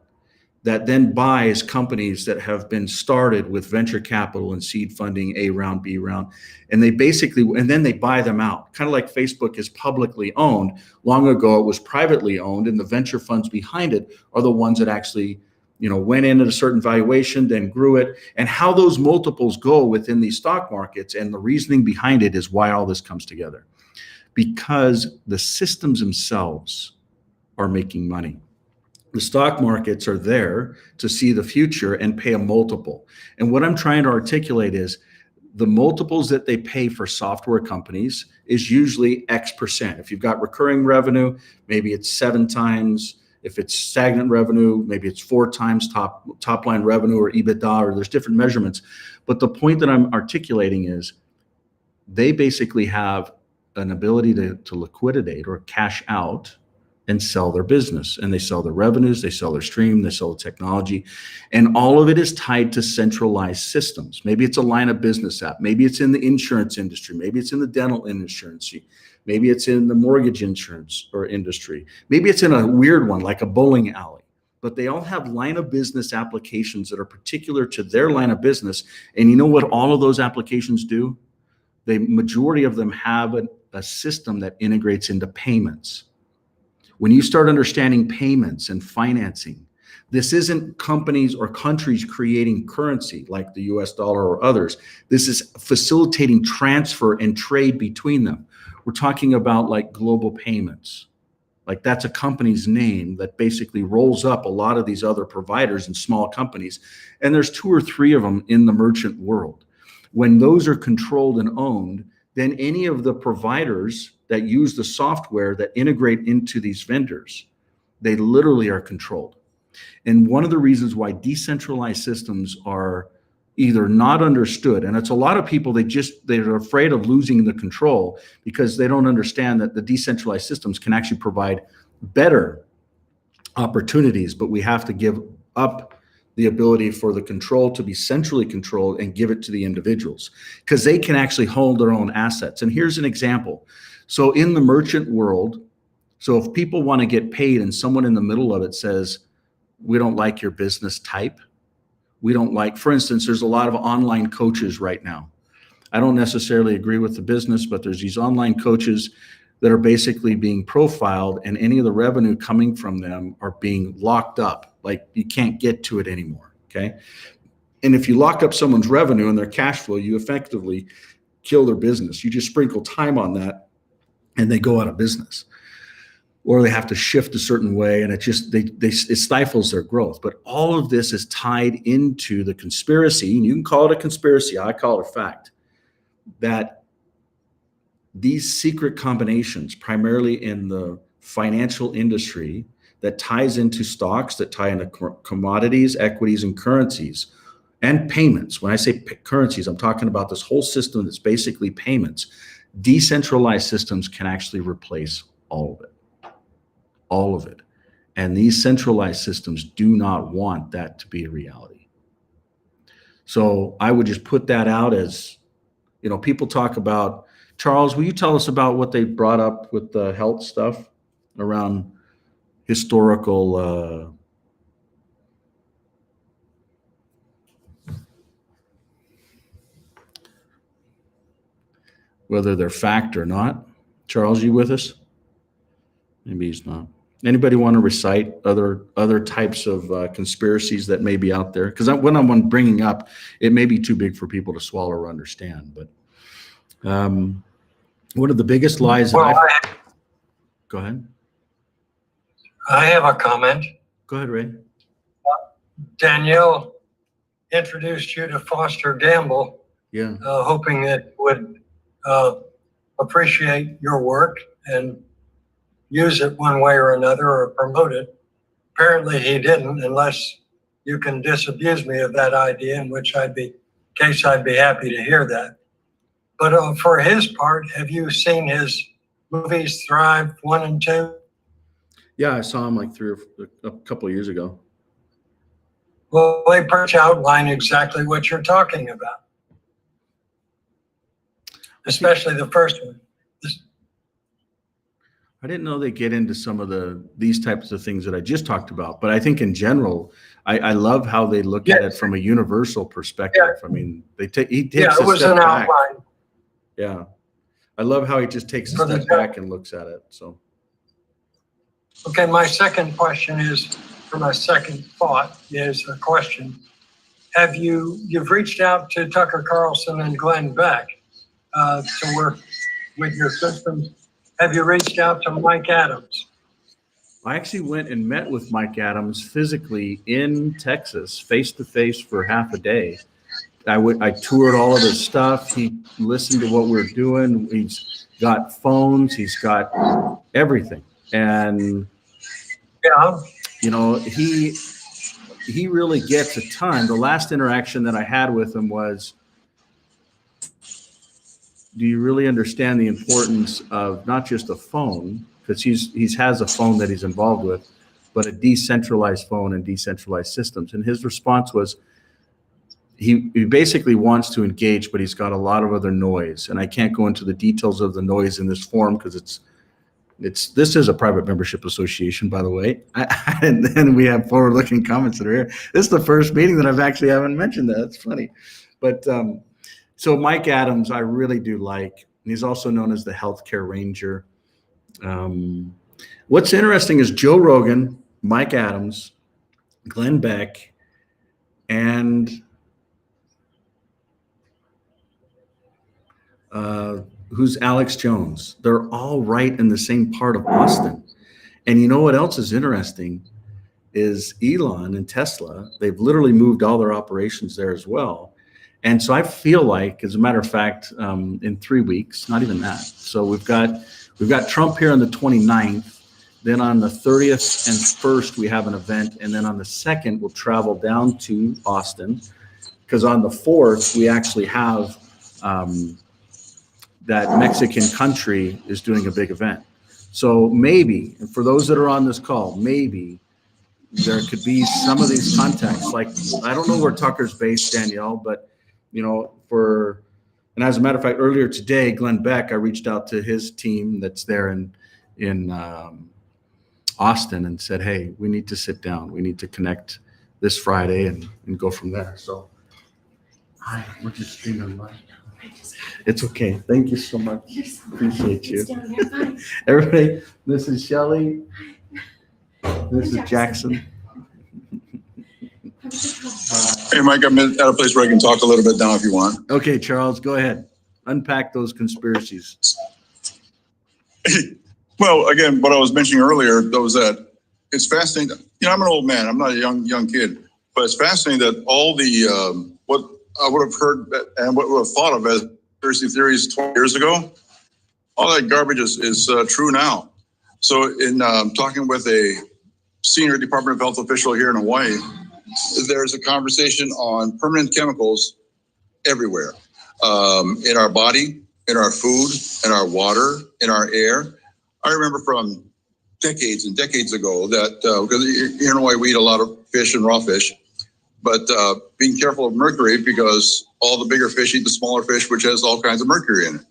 that then buys companies that have been started with venture capital and seed funding, A round, B round, and then they buy them out. Kind of like Facebook is publicly owned. Long ago, it was privately owned, and the venture funds behind it are the ones that actually, went in at a certain valuation, then grew it. And how those multiples go within these stock markets and the reasoning behind it is why all this comes together. Because the systems themselves are making money. The stock markets are there to see the future and pay a multiple. And what I'm trying to articulate is the multiples that they pay for software companies is usually X%. If you've got recurring revenue, maybe it's 7 times. If it's stagnant revenue, maybe it's 4 times top line revenue or EBITDA, or there's different measurements. But the point that I'm articulating is they basically have an ability to liquidate or cash out and sell their business, and they sell their revenues, they sell their stream, they sell the technology, and all of it is tied to centralized systems. Maybe it's a line of business app, maybe it's in the insurance industry, maybe it's in the dental industry, maybe it's in the mortgage insurance or industry, maybe it's in a weird one like a bowling alley, but they all have line of business applications that are particular to their line of business. And you know what all of those applications do? The majority of them have a system that integrates into payments. When you start understanding payments and financing, this isn't companies or countries creating currency like the US dollar or others. This is facilitating transfer and trade between them. We're talking about like global payments. Like that's a company's name that basically rolls up a lot of these other providers and small companies. And there's 2 or 3 of them in the merchant world. When those are controlled and owned, then any of the providers that use the software that integrate into these vendors, they literally are controlled. And one of the reasons why decentralized systems are either not understood, and it's a lot of people, they're afraid of losing the control because they don't understand that the decentralized systems can actually provide better opportunities, but we have to give up the ability for the control to be centrally controlled and give it to the individuals because they can actually hold their own assets. And here's an example. So in the merchant world, so if people want to get paid and someone in the middle of it says, we don't like your business type, we don't like, for instance, there's a lot of online coaches right now. I don't necessarily agree with the business, but there's these online coaches that are basically being profiled, and any of the revenue coming from them are being locked up. Like you can't get to it anymore, okay? And if you lock up someone's revenue and their cash flow, you effectively kill their business. You just sprinkle time on that and they go out of business. Or they have to shift a certain way, and it stifles their growth. But all of this is tied into the conspiracy, and you can call it a conspiracy, I call it a fact, that these secret combinations, primarily in the financial industry, that ties into stocks, that tie into commodities, equities, and currencies, and payments. When I say currencies, I'm talking about this whole system that's basically payments. Decentralized systems can actually replace all of it. All of it. And these centralized systems do not want that to be a reality. So I would just put that out as, people talk about, Charles, will you tell us about what they brought up with the health stuff around historical, whether they're fact or not? Charles, you with us? Maybe he's not. Anybody want to recite other types of conspiracies that may be out there? Because when I'm bringing up, it may be too big for people to swallow or understand. But one of the biggest lies. Go ahead. I have a comment. Go ahead, Ray. Danielle introduced you to Foster Gamble, Yeah. hoping it would appreciate your work and use it one way or another or promote it. Apparently he didn't, unless you can disabuse me of that idea, in which I'd be happy to hear that. But for his part, have you seen his movies Thrive 1 and 2? Yeah, I saw him like a couple of years ago. Well, they pretty much outline exactly what you're talking about, especially the first one. I didn't know they get into some of these types of things that I just talked about, but I think in general, I love how they look at it from a universal perspective. Yeah. I mean, he takes Yeah, it a was step an back. outline. Yeah, I love how he just takes a For the step back and looks at it. So, Okay, my second question is, or my second thought is a question. You've reached out to Tucker Carlson and Glenn Beck to work with your systems. Have you reached out to Mike Adams? I actually went and met with Mike Adams physically in Texas, face to face for half a day. I toured all of his stuff. He listened to what we're doing. He's got phones. He's got everything. And, Yeah, you know, he really gets a ton. The last interaction that I had with him was, do you really understand the importance of not just a phone, because he has a phone that he's involved with, but a decentralized phone and decentralized systems? And his response was, he basically wants to engage, but he's got a lot of other noise. And I can't go into the details of the noise in this forum because this is a private membership association, by the way. And then we have forward-looking comments that are here. This is the first meeting that haven't mentioned that. It's funny. But so Mike Adams, I really do like. He's also known as the healthcare ranger. What's interesting is Joe Rogan, Mike Adams, Glenn Beck, and who's Alex Jones. They're all right in the same part of Austin. And you know what else is interesting is Elon and Tesla, they've literally moved all their operations there as well. And so I feel like, as a matter of fact, in 3 weeks, not even that. So we've got Trump here on the 29th. Then on the 30th and 1st, we have an event. And then on the 2nd, we'll travel down to Austin, because on the 4th, we actually have that Mexican country is doing a big event. So maybe, and for those that are on this call, maybe there could be some of these contacts. Like, I don't know where Tucker's based, Danielle, but you know, and as a matter of fact, earlier today, Glenn Beck, I reached out to his team that's there in Austin and said, hey, we need to sit down. We need to connect this Friday and go from there. So hi, we're just streaming live. It's okay. Thank you so much. Appreciate you. Everybody, this is Shelly. This is Jackson. Hey, Mike, I'm at a place where I can talk a little bit now if you want. Okay, Charles, go ahead. Unpack those conspiracies. Well, again, what I was mentioning earlier was that it's fascinating. You know, I'm an old man. I'm not a young kid, but it's fascinating that all the what I would have heard and what would have thought of as conspiracy theories 20 years ago, all that garbage is true now. So in talking with a senior Department of Health official here in Hawaii, there's a conversation on permanent chemicals everywhere, in our body, in our food, in our water, in our air. I remember from decades and decades ago that, because here in Hawaii we eat a lot of fish and raw fish, but being careful of mercury, because all the bigger fish eat the smaller fish, which has all kinds of mercury in it.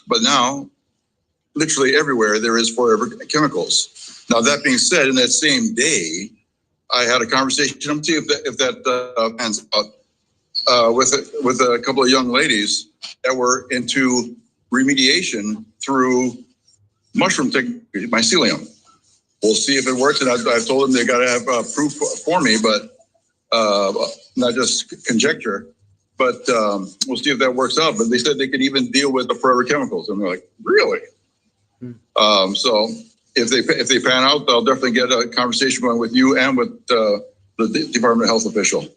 But now, literally everywhere there is forever chemicals. Now, that being said, in that same day, I had a conversation, I'm see if that pans out, with a couple of young ladies that were into remediation through mushroom technology, mycelium. We'll see if it works, and I've told them they got to have proof for me, but not just conjecture. But we'll see if that works out. But they said they could even deal with the forever chemicals, and they're like, really? So if they pan out, I'll definitely get a conversation going with you and with the Department of Health official.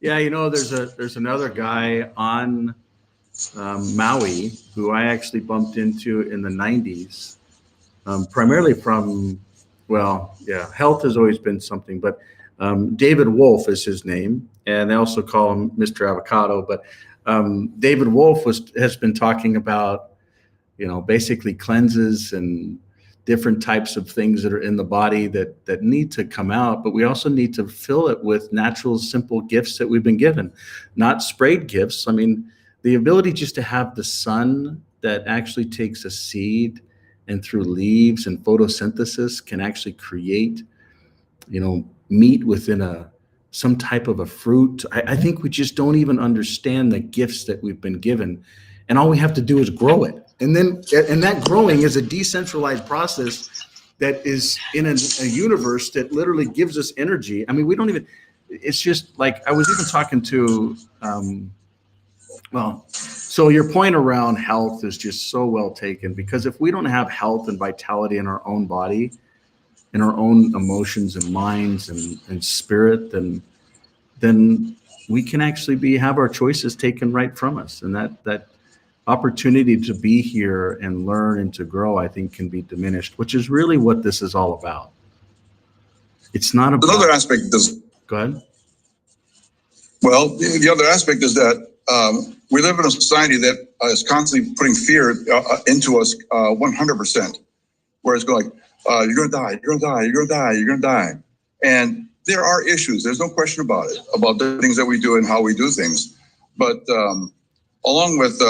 Yeah, there's another guy on Maui who I actually bumped into in the 90s, primarily from, health has always been something, but David Wolf is his name, and they also call him Mr. Avocado. But David Wolf has been talking about, basically cleanses and different types of things that are in the body that need to come out, but we also need to fill it with natural, simple gifts that we've been given, not sprayed gifts. I mean, the ability just to have the sun that actually takes a seed and through leaves and photosynthesis can actually create, meat within some type of a fruit. I think we just don't even understand the gifts that we've been given, and all we have to do is grow it. And that growing is a decentralized process that is in a universe that literally gives us energy. I mean, we don't even, it's just like, I was even talking to, so your point around health is just so well taken, because if we don't have health and vitality in our own body, in our own emotions and minds and spirit, then we can actually have our choices taken right from us. And that opportunity to be here and learn and to grow, I think, can be diminished, which is really what this is all about. It's not about... Another aspect is... Go ahead. Well, the other aspect is that we live in a society that is constantly putting fear into us 100%, where it's going like, you're going to die, you're going to die, you're going to die, you're going to die. And there are issues. There's no question about it, about the things that we do and how we do things. But along with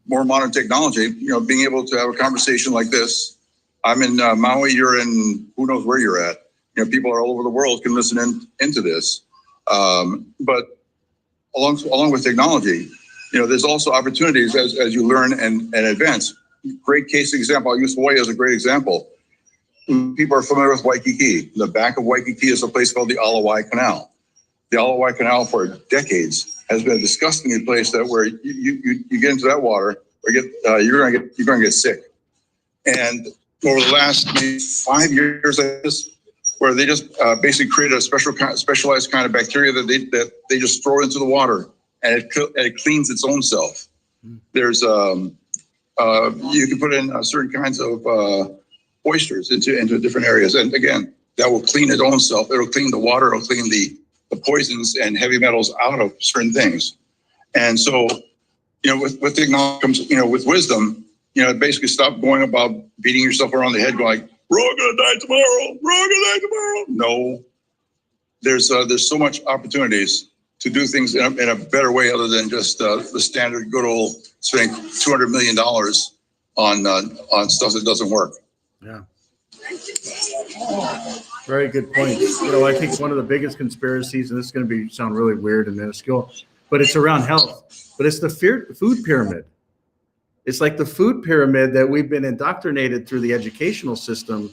more modern technology, being able to have a conversation like this. I'm in Maui, you're in who knows where you're at. People all over the world can listen into this. But along with technology, there's also opportunities as you learn and advance. Great case example, I'll use Hawaii as a great example. People are familiar with Waikiki. The back of Waikiki is a place called the Alawai Canal. The Alawai Canal for decades has been a disgusting place that where you get into that water, or you're going to get sick. And over the last maybe 5 years, where they just basically created a specialized kind of bacteria that they just throw into the water, and it cleans its own self. There's you can put in certain kinds of oysters into different areas, and again, that will clean its own self. It'll clean the water. It'll clean the poisons and heavy metals out of certain things. And so, with technology comes, with wisdom, basically stop going about beating yourself around the head going like, we're all going to die tomorrow. We're all going to die tomorrow. No, there's so much opportunities to do things in a better way other than just the standard good old spending $200 million on stuff that doesn't work. Yeah. Very good point. I think one of the biggest conspiracies, and this is going to sound really weird and minuscule, but it's around health. But it's the food pyramid. It's like the food pyramid that we've been indoctrinated through the educational system.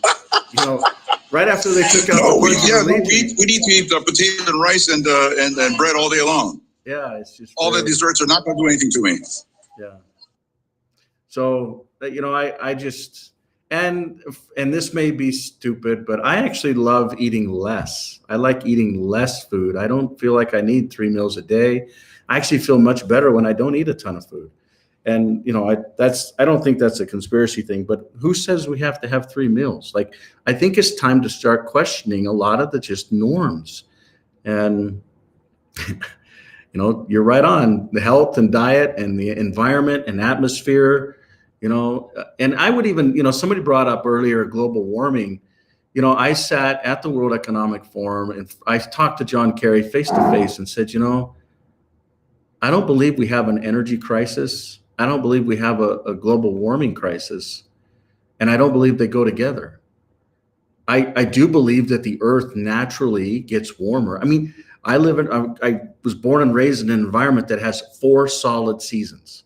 Right after they took out. We need to eat potatoes and rice and bread all day long. Yeah, it's just all the desserts are not going to do anything to me. Yeah. So I just. And this may be stupid, but I actually love eating less. I like eating less food. I don't feel like I need 3 meals a day. I actually feel much better when I don't eat a ton of food. And I don't think that's a conspiracy thing, but who says we have to have 3 meals? Like, I think it's time to start questioning a lot of the just norms. And you're right on the health and diet and the environment and atmosphere. And I would even, somebody brought up earlier global warming. I sat at the World Economic Forum and I talked to John Kerry face to face and said, I don't believe we have an energy crisis. I don't believe we have a global warming crisis. And I don't believe they go together. I do believe that the earth naturally gets warmer. I mean, I was born and raised in an environment that has 4 solid seasons.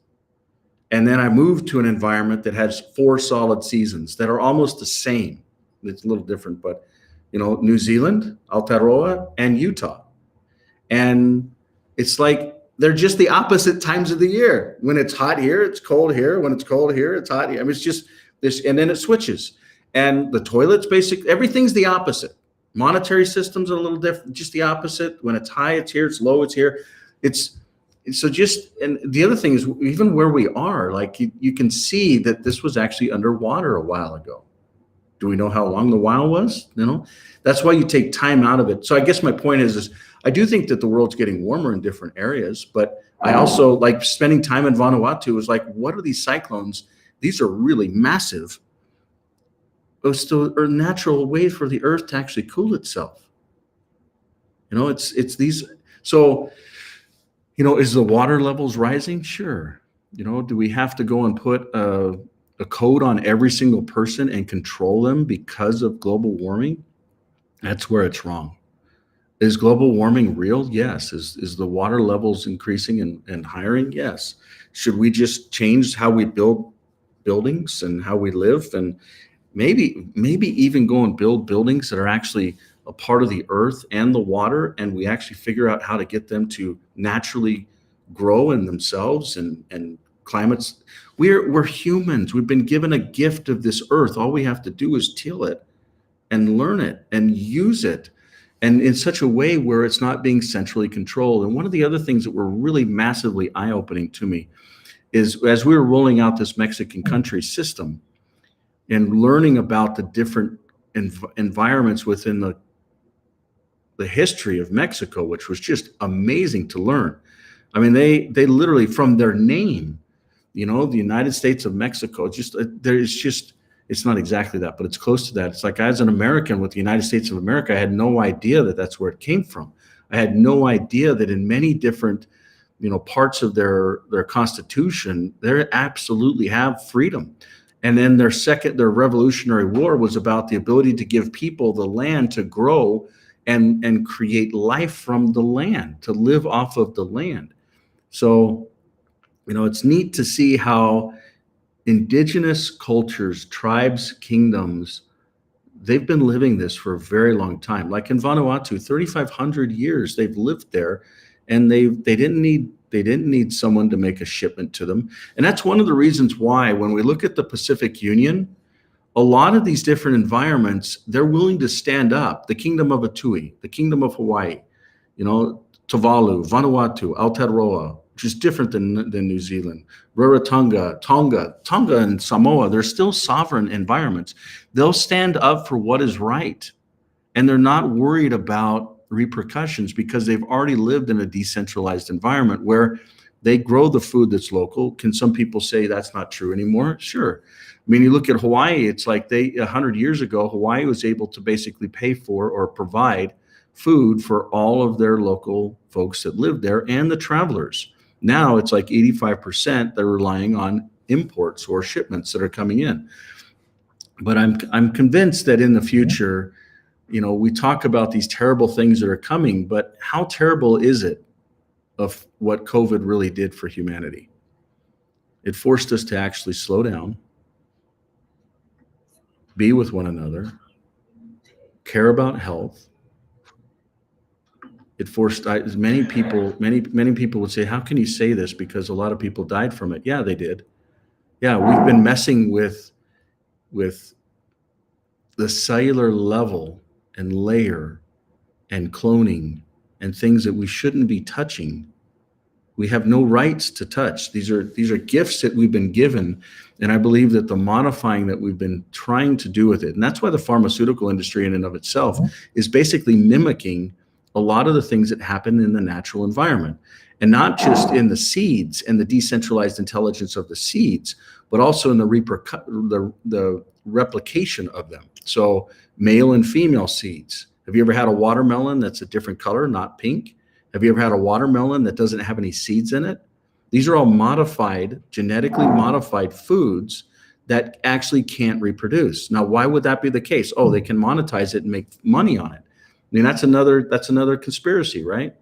And then I moved to an environment that has 4 solid seasons that are almost the same. It's a little different, but New Zealand, Aotearoa, and Utah. And it's like they're just the opposite times of the year. When it's hot here, it's cold here. When it's cold here, it's hot here. I mean, it's just this, and then it switches. And the toilets, everything's the opposite. Monetary systems are a little different, just the opposite. When it's high, it's here. It's low, it's here. And the other thing is, even where we are, like you can see that this was actually underwater a while ago. Do we know how long the while was? That's why you take time out of it. So I guess my point is I do think that the world's getting warmer in different areas, but I also like spending time in Vanuatu is like, what are these cyclones? These are really massive. It's still a natural way for the earth to actually cool itself. It's these. So, is the water levels rising? Sure. Do we have to go and put a code on every single person and control them because of global warming? That's where it's wrong. Is global warming real? Yes. Is the water levels increasing and higher? Yes. Should we just change how we build buildings and how we live, and maybe even go and build buildings that are actually a part of the earth and the water, and we actually figure out how to get them to naturally grow in themselves and climates. We're humans. We've been given a gift of this earth. All we have to do is till it and learn it and use it, and in such a way where it's not being centrally controlled. And one of the other things that were really massively eye-opening to me is, as we were rolling out this Mexican country system and learning about the different environments within the history of Mexico, which was just amazing to learn. I mean, they literally, from their name, the United States of Mexico, it's not exactly that, but it's close to that. It's like, as an American with the United States of America, I had no idea that that's where it came from. I had no idea that in many different, parts of their constitution, they absolutely have freedom. And then their Revolutionary War was about the ability to give people the land to grow and create life from the land, to live off of the land. So, it's neat to see how indigenous cultures, tribes, kingdoms, they've been living this for a very long time. Like in Vanuatu, 3,500 years they've lived there, and they didn't need someone to make a shipment to them. And that's one of the reasons why, when we look at the Pacific Union, a lot of these different environments, they're willing to stand up. The Kingdom of Atui, the Kingdom of Hawaii, Tuvalu, Vanuatu, Aotearoa, which is different than New Zealand, Rarotonga, Tonga and Samoa, they're still sovereign environments. They'll stand up for what is right, and they're not worried about repercussions because they've already lived in a decentralized environment where they grow the food that's local. Can some people say that's not true anymore? Sure. I mean, you look at Hawaii, it's like 100 years ago, Hawaii was able to basically pay for or provide food for all of their local folks that lived there and the travelers. Now it's like 85% they're relying on imports or shipments that are coming in. But I'm convinced that in the future, we talk about these terrible things that are coming, but how terrible is it of what COVID really did for humanity? It forced us to actually slow down, be with one another, care about health. It forced many people would say, how can you say this? Because a lot of people died from it. Yeah, they did. Yeah, we've been messing with the cellular level and layer and cloning and things that we shouldn't be touching. We have no rights to touch. These are gifts that we've been given. And I believe that the modifying that we've been trying to do with it, and that's why the pharmaceutical industry in and of itself is basically mimicking a lot of the things that happen in the natural environment, and not just in the seeds and the decentralized intelligence of the seeds, but also in the replication of them. So male and female seeds. Have you ever had a watermelon that's a different color, not pink? Have you ever had a watermelon that doesn't have any seeds in it? These are all modified, genetically modified foods that actually can't reproduce. Now, why would that be the case? Oh, they can monetize it and make money on it. I mean, that's another conspiracy, right?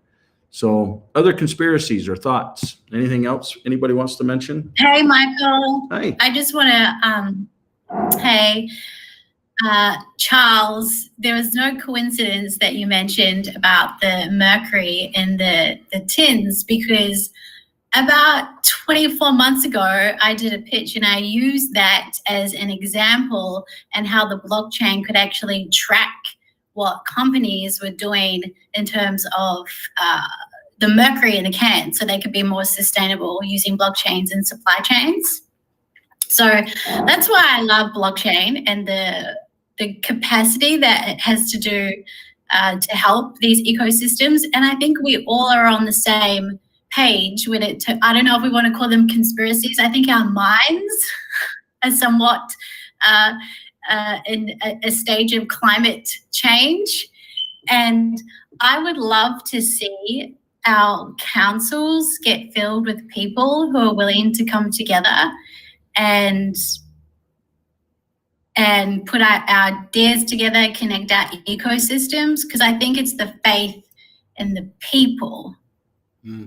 So other conspiracies or thoughts? Anything else anybody wants to mention? Hey, Michael. Hi. I just want to, Charles, there was no coincidence that you mentioned about the mercury in the tins, because about 24 months ago, I did a pitch and I used that as an example and how the blockchain could actually track what companies were doing in terms of the mercury in the can, so they could be more sustainable using blockchains and supply chains. So that's why I love blockchain and the capacity that it has to do to help these ecosystems. And I think we all are on the same page with it. I don't know if we want to call them conspiracies. I think our minds are somewhat in a stage of climate change. And I would love to see our councils get filled with people who are willing to come together and put our ideas together, connect our ecosystems, because I think it's the faith in the people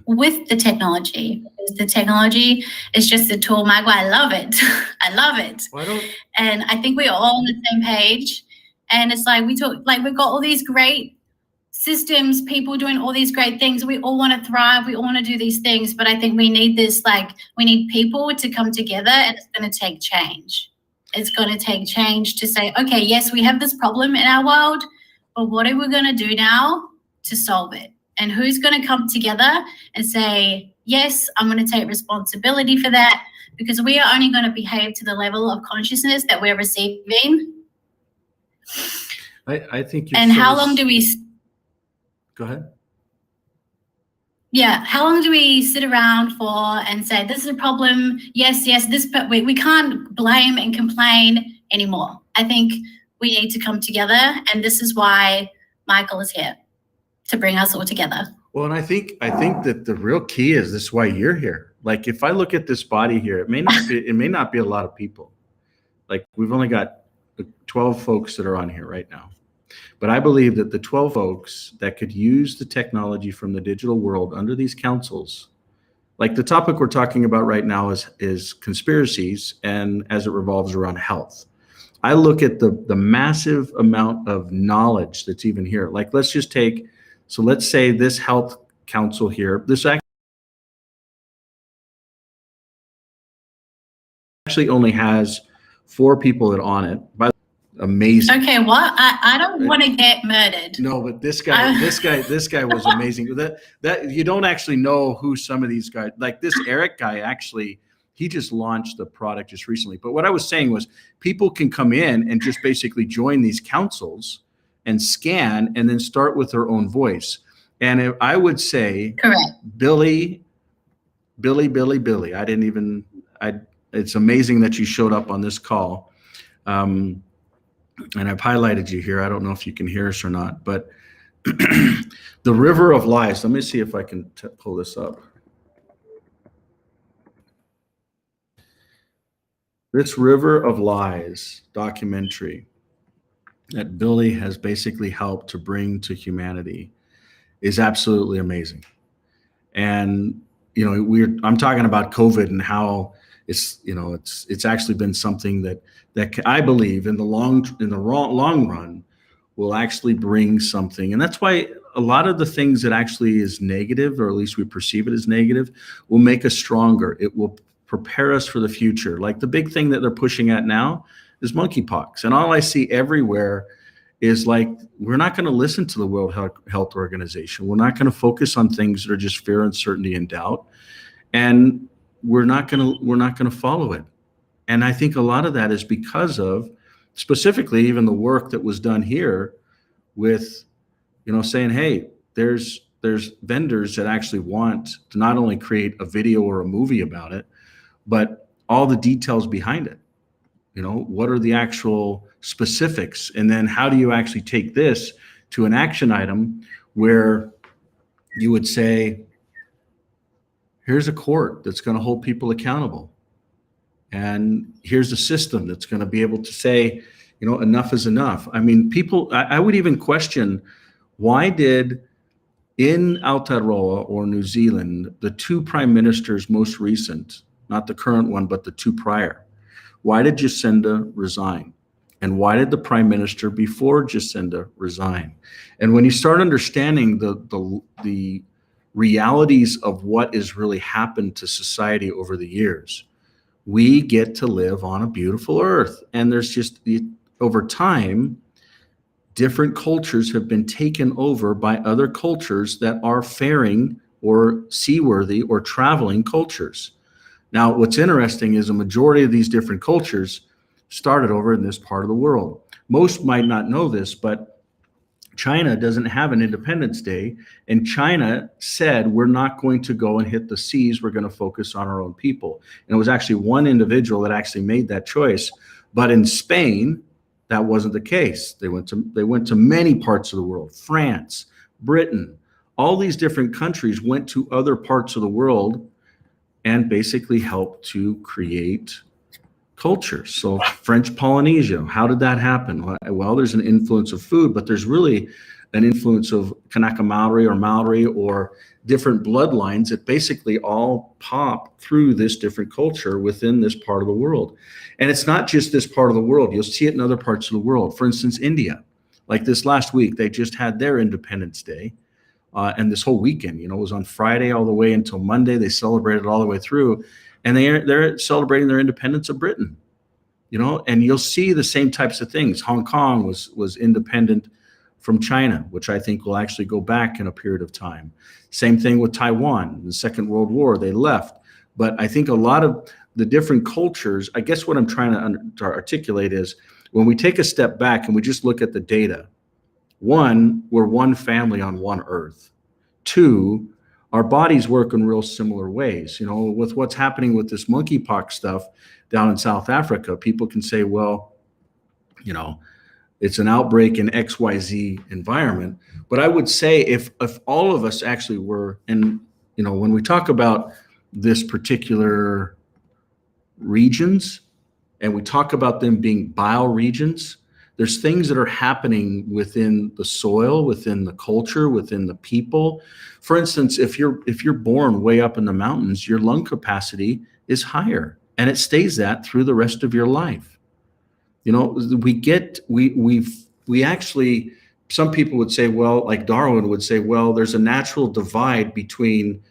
with the technology. Because the technology is just a tool, Magua. I love it. I love it. And I think we're all on the same page. And it's like we've got all these great systems, people doing all these great things. We all want to thrive. We all want to do these things. But I think we need we need people to come together, and it's going to take change. It's going to take change to say, okay, yes, we have this problem in our world, but what are we going to do now to solve it? And who's going to come together and say, yes, I'm going to take responsibility for that, because we are only going to behave to the level of consciousness that we're receiving. I think. And how long do we? Go ahead. Yeah, how long do we sit around for and say, this is a problem, yes, this, but we can't blame and complain anymore. I think we need to come together, and this is why Michael is here, to bring us all together. Well, and I think that the real key is this is why you're here. Like, if I look at this body here, it may not be a lot of people. Like, we've only got 12 folks that are on here right now. But I believe that the 12 folks that could use the technology from the digital world under these councils, like the topic we're talking about right now is conspiracies, and as it revolves around health. I look at the massive amount of knowledge that's even here. Like, let's say this health council here, this actually only has 4 people that are on it. Amazing. Okay, what? I don't want to get murdered. No, but this guy was amazing. That you don't actually know who some of these guys, like this Eric guy, actually, he just launched the product just recently. But what I was saying was, people can come in and just basically join these councils and scan, and then start with their own voice. And I would say, correct, Billy. It's amazing that you showed up on this call. And I've highlighted you here. I don't know if you can hear us or not, but the River of Lies. Let me see if I can pull this up. This River of Lies documentary that Billy has basically helped to bring to humanity is absolutely amazing. And, I'm talking about COVID and how it's actually been something that I believe in the long run will actually bring something. And that's why a lot of the things that actually is negative, or at least we perceive it as negative, will make us stronger. It will prepare us for the future. Like the big thing that they're pushing at now is monkeypox. And all I see everywhere is like, we're not going to listen to the World Health Organization. We're not going to focus on things that are just fear, uncertainty, and doubt. And we're not going to follow it. And I think a lot of that is because of specifically even the work that was done here with, saying, hey, there's vendors that actually want to not only create a video or a movie about it, but all the details behind it. What are the actual specifics? And then how do you actually take this to an action item where you would say, here's a court that's going to hold people accountable. And here's a system that's going to be able to say, enough is enough. I mean, I would even question, why did in Aotearoa or New Zealand, the 2 prime ministers most recent, not the current one, but the 2 prior, why did Jacinda resign? And why did the prime minister before Jacinda resign? And when you start understanding the realities of what has really happened to society over the years. We get to live on a beautiful earth. And there's just, over time, different cultures have been taken over by other cultures that are faring or seaworthy or traveling cultures. Now, what's interesting is a majority of these different cultures started over in this part of the world. Most might not know this, but China doesn't have an Independence Day, and China said, we're not going to go and hit the seas, we're going to focus on our own people. And it was actually one individual that actually made that choice. But in Spain, that wasn't the case. They went to many parts of the world, France, Britain, all these different countries went to other parts of the world and basically helped to create culture. So French Polynesia, how did that happen? Well, there's an influence of food, but there's really an influence of Kanaka Maori or Maori or different bloodlines that basically all pop through this different culture within this part of the world. And it's not just this part of the world. You'll see it in other parts of the world. For instance, India, like this last week, they just had their Independence Day. And this whole weekend, it was on Friday all the way until Monday. They celebrated all the way through. And they're celebrating their independence of Britain, and you'll see the same types of things. Hong Kong was independent from China, which I think will actually go back in a period of time. Same thing with Taiwan. In the Second World War, they left. But I think a lot of the different cultures, I guess what I'm trying to articulate is when we take a step back and we just look at the data, one, we're one family on one earth. Two, our bodies work in real similar ways. With what's happening with this monkeypox stuff down in South Africa, people can say, well, it's an outbreak in XYZ environment. But I would say if all of us actually were, and when we talk about this particular regions and we talk about them being bioregions, there's things that are happening within the soil, within the culture, within the people. For instance, if you're born way up in the mountains, your lung capacity is higher, and it stays that through the rest of your life. We actually, some people would say, well, like Darwin would say, well, there's a natural divide between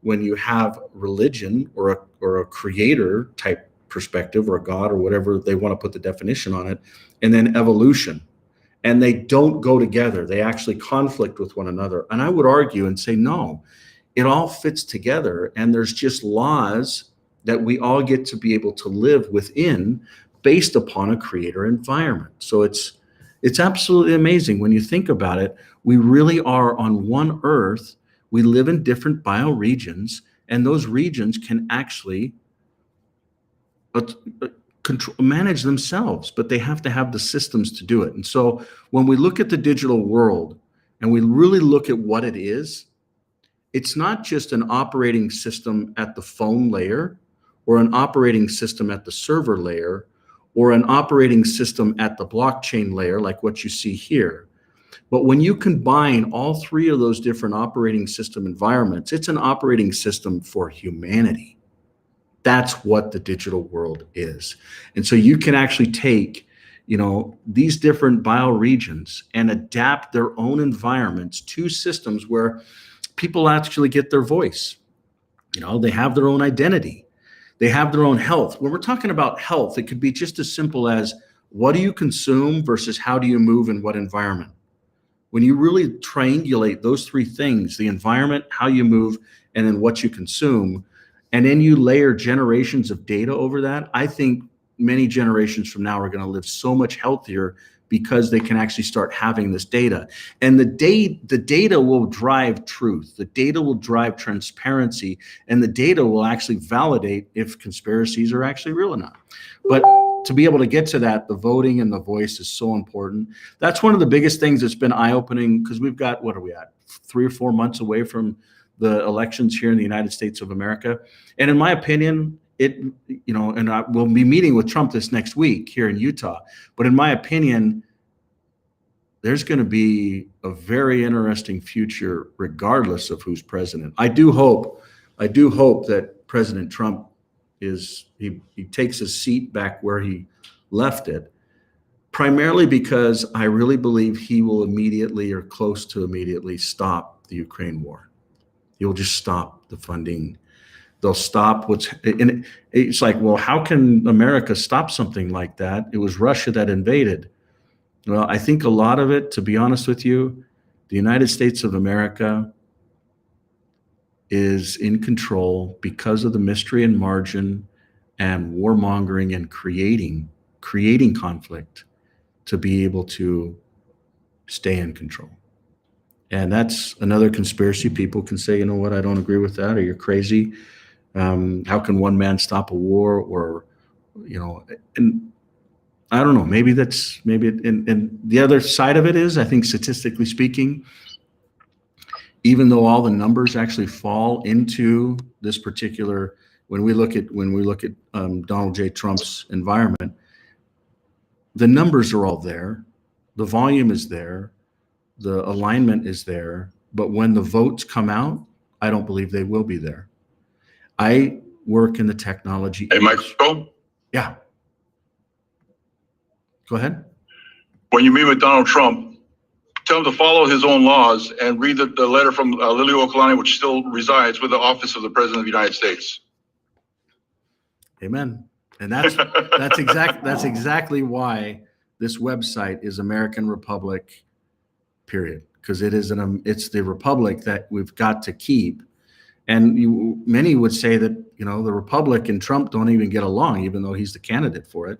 when you have religion or a creator type perspective or a God or whatever they want to put the definition on it, and then evolution. And they don't go together. They actually conflict with one another. And I would argue and say, no, it all fits together. And there's just laws that we all get to be able to live within based upon a creator environment. So it's absolutely amazing when you think about it. We really are on one earth. We live in different bioregions, and those regions can actually manage themselves, but they have to have the systems to do it. And so when we look at the digital world and we really look at what it is, it's not just an operating system at the phone layer or an operating system at the server layer or an operating system at the blockchain layer like what you see here. But when you combine all three of those different operating system environments, it's an operating system for humanity. That's what the digital world is. And so you can actually take, these different bioregions and adapt their own environments to systems where people actually get their voice. They have their own identity. They have their own health. When we're talking about health, it could be just as simple as what do you consume versus how do you move in what environment? When you really triangulate those three things, the environment, how you move, and then what you consume, and then you layer generations of data over that, I think many generations from now are going to live so much healthier because they can actually start having this data. And the data will drive truth. The data will drive transparency, and the data will actually validate if conspiracies are actually real or not. But to be able to get to that, the voting and the voice is so important. That's one of the biggest things that's been eye-opening, because we've got, what are we at, 3 or 4 months away from the elections here in the United States of America. And in my opinion, and I will be meeting with Trump this next week here in Utah, but in my opinion, there's going to be a very interesting future regardless of who's president. I do hope that President Trump he takes his seat back where he left it, primarily because I really believe he will immediately or close to immediately stop the Ukraine war. You'll just stop the funding. They'll stop and it's like, well, how can America stop something like that? It was Russia that invaded. Well, I think a lot of it, to be honest with you, the United States of America is in control because of the mystery and margin and warmongering and creating conflict to be able to stay in control. And that's another conspiracy. People can say, you know what, I don't agree with that, or you're crazy. How can one man stop a war? Or, you know, and I don't know, and the other side of it is, I think statistically speaking, even though all the numbers actually fall into this particular, when we look at Donald J. Trump's environment, the numbers are all there, the volume is there, the alignment is there, but when the votes come out, I don't believe they will be there. I work in the technology. Hey, Michael, Yeah. Go ahead. when you meet with Donald Trump, tell him to follow his own laws and read the letter from Lily Okalani, which still resides with the office of the President of the United States. Amen. And that's exactly why this website is American Republic, period. Because it's the republic that we've got to keep. And many would say that, you know, the Republic and Trump don't even get along, even though he's the candidate for it.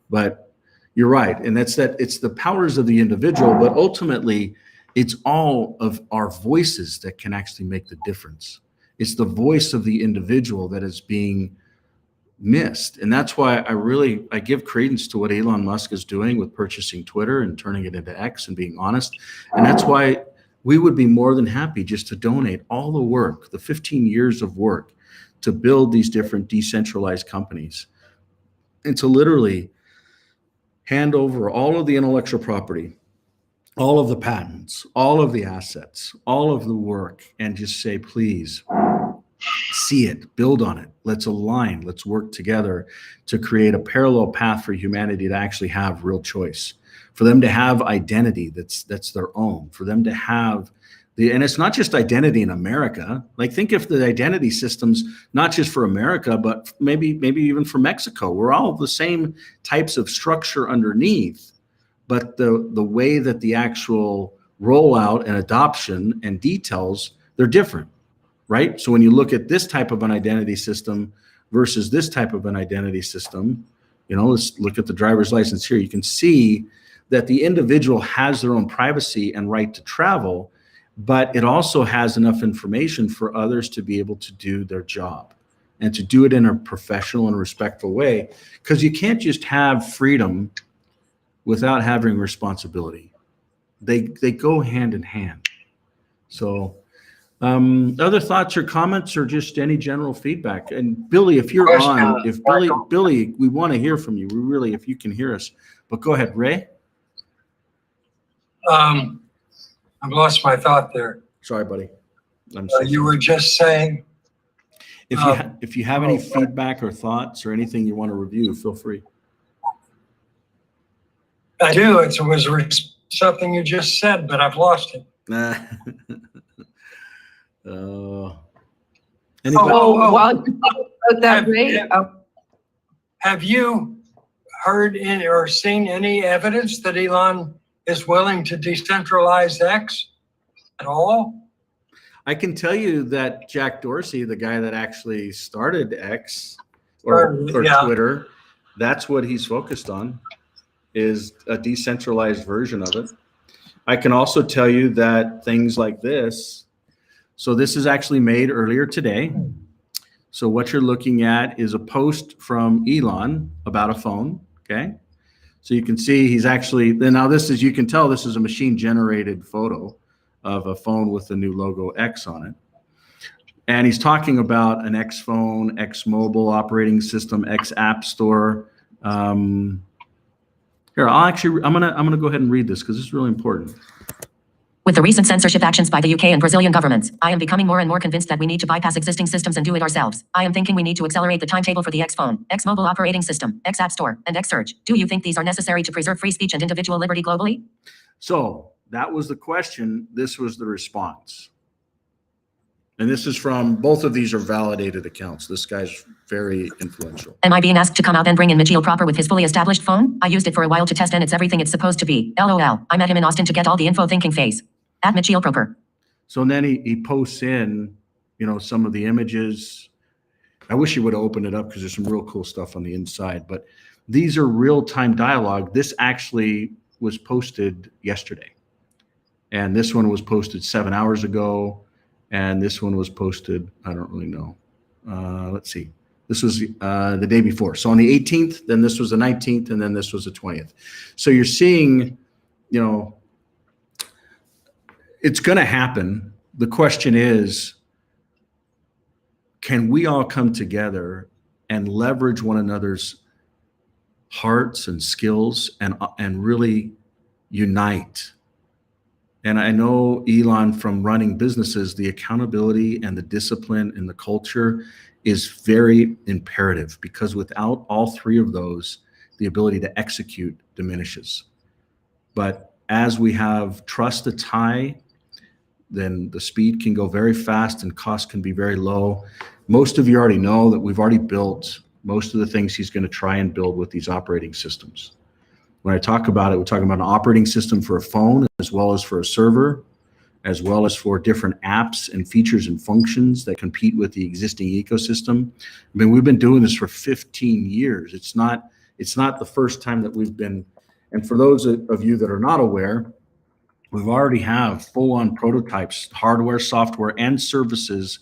But you're right. And it's the powers of the individual, but ultimately it's all of our voices that can actually make the difference. It's the voice of the individual that is being missed. And that's why I give credence to what Elon Musk is doing with purchasing Twitter and turning it into X and being honest. And that's why we would be more than happy just to donate all the work, the 15 years of work to build these different decentralized companies and to literally hand over all of the intellectual property, all of the patents, all of the assets, all of the work, and just say, please, see it, build on it. Let's align, let's work together to create a parallel path for humanity to actually have real choice, for them to have identity that's their own, for them to have and it's not just identity in America. Like, think of the identity systems, not just for America, but maybe even for Mexico. We're all the same types of structure underneath, but the way that the actual rollout and adoption and details, they're different, right? So when you look at this type of an identity system versus this type of an identity system, you know, let's look at the driver's license here. You can see that the individual has their own privacy and right to travel, but it also has enough information for others to be able to do their job and to do it in a professional and respectful way, because you can't just have freedom without having responsibility. They go hand in hand. So other thoughts or comments or just any general feedback? And Billy, if you're on, Billy, we want to hear from you. We really, if you can hear us, but go ahead, Ray. I've lost my thought there. Sorry, buddy. I'm so You were just saying, if you have any feedback or thoughts or anything you want to review, feel free. I do. It was something you just said, but I've lost it. Anybody? While you talk about that, Ray, Have you heard or seen any evidence that Elon is willing to decentralize X at all? I can tell you that Jack Dorsey, the guy that actually started X or Twitter, that's what he's focused on, is a decentralized version of it. I can also tell you that things like this, so this is actually made earlier today. So what you're looking at is a post from Elon about a phone, okay? So you can see he's actually, now this is, you can tell this is a machine generated photo of a phone with the new logo X on it. And he's talking about an X phone, X mobile operating system, X app store. Here, I'm gonna go ahead and read this because it's really important. With the recent censorship actions by the UK and Brazilian governments, I am becoming more and more convinced that we need to bypass existing systems and do it ourselves. I am thinking we need to accelerate the timetable for the X phone, X mobile operating system, X app store, and X search. Do you think these are necessary to preserve free speech and individual liberty globally? So that was the question. This was the response. And this is from, both of these are validated accounts. This guy's very influential. Am I being asked to come out and bring in Michio proper with his fully established phone? I used it for a while to test and it's everything it's supposed to be. LOL. I met him in Austin to get all the info thinking phase. At Michio proper. So then he posts in, you know, some of the images. I wish he would have opened it up because there's some real cool stuff on the inside, but these are real-time dialogue. This actually was posted yesterday. And this one was posted 7 hours ago. And this one was posted, I don't really know. Let's see. This was the day before. So on the 18th, then this was the 19th, and then this was the 20th. So you're seeing, you know, it's going to happen. The question is, can we all come together and leverage one another's hearts and skills and really unite? And I know, Elon, from running businesses, the accountability and the discipline and the culture is very imperative, because without all three of those, the ability to execute diminishes. But as we have trust that's high, then the speed can go very fast and cost can be very low. Most of you already know that we've already built most of the things he's going to try and build with these operating systems. When I talk about it, we're talking about an operating system for a phone, as well as for a server, as well as for different apps and features and functions that compete with the existing ecosystem. I mean, we've been doing this for 15 years. It's not the first time that we've been, and for those of you that are not aware, we've already have full-on prototypes, hardware, software, and services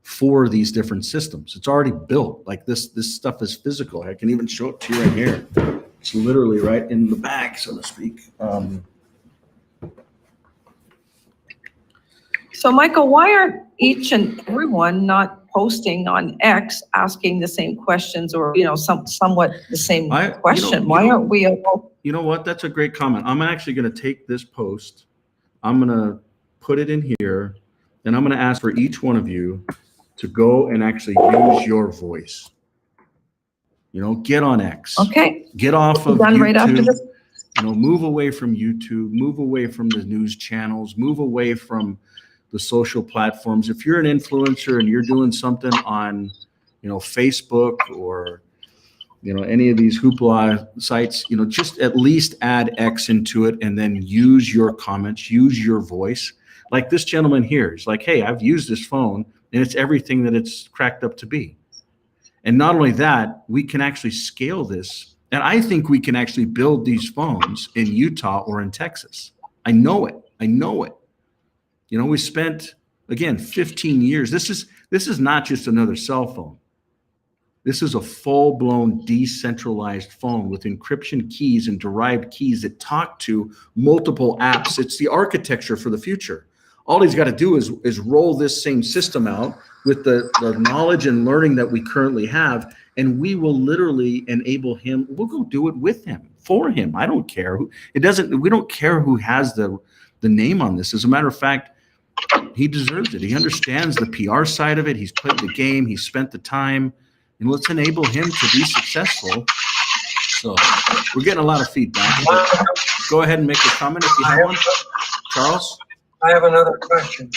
for these different systems. It's already built. Like this stuff is physical. I can even show it to you right here. It's literally right in the bag, so to speak. So Michael, why aren't each and everyone not posting on X asking the same questions, or, you know, somewhat the same question? Why aren't we all? You know what? That's a great comment. I'm actually going to take this post. I'm going to put it in here, and I'm going to ask for each one of you to go and actually use your voice. You know, get on X. Okay. Get off of Done YouTube. right after this. You know, move away from YouTube, move away from the news channels, move away from the social platforms. If you're an influencer and you're doing something on, you know, Facebook or, you know, any of these hoopla sites, you know, just at least add X into it and then use your comments, use your voice. Like this gentleman here is like, hey, I've used this phone and it's everything that it's cracked up to be. And not only that, we can actually scale this. And I think we can actually build these phones in Utah or in Texas. I know it. I know it. You know, we spent, again, 15 years. This is not just another cell phone. This is a full-blown decentralized phone with encryption keys and derived keys that talk to multiple apps. It's the architecture for the future. All he's got to do is roll this same system out with the knowledge and learning that we currently have, and we will literally enable him. We'll go do it with him, for him. I don't care. We don't care who has the name on this. As a matter of fact, he deserves it. He understands the PR side of it. He's played the game. He's spent the time, and let's enable him to be successful. So we're getting a lot of feedback. Go ahead and make a comment if you have one. Charles? I have another question.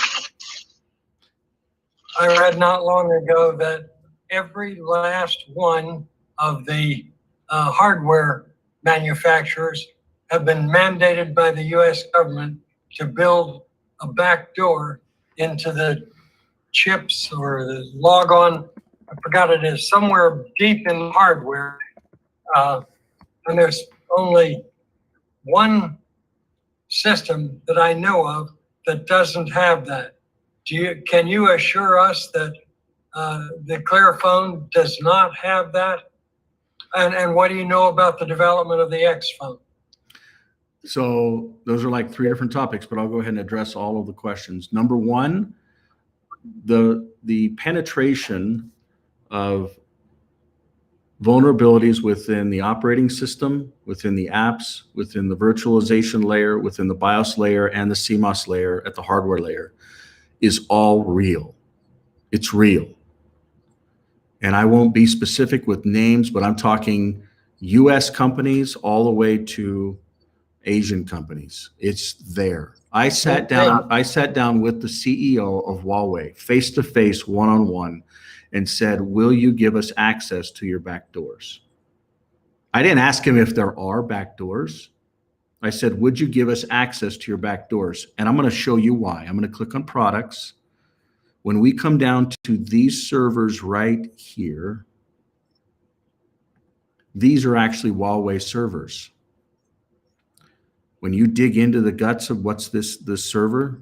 I read not long ago that every last one of the hardware manufacturers have been mandated by the U.S. government to build a back door into the chips or the logon. I forgot it is, somewhere deep in hardware. And there's only one system that I know of that doesn't have that. Can you assure us that the Clearphone does not have that? And what do you know about the development of the X phone? So those are like 3 different topics, but I'll go ahead and address all of the questions. Number one, the penetration of vulnerabilities within the operating system, within the apps, within the virtualization layer, within the BIOS layer, and the CMOS layer at the hardware layer is all real. It's real. And I won't be specific with names, but I'm talking US companies all the way to Asian companies. It's there. I sat down with the CEO of Huawei face to face, one-on-one, and said, will you give us access to your back doors? I didn't ask him if there are back doors. I said, would you give us access to your back doors? And I'm going to show you why. I'm going to click on products. When we come down to these servers right here, these are actually Huawei servers. When you dig into the guts of what's this server,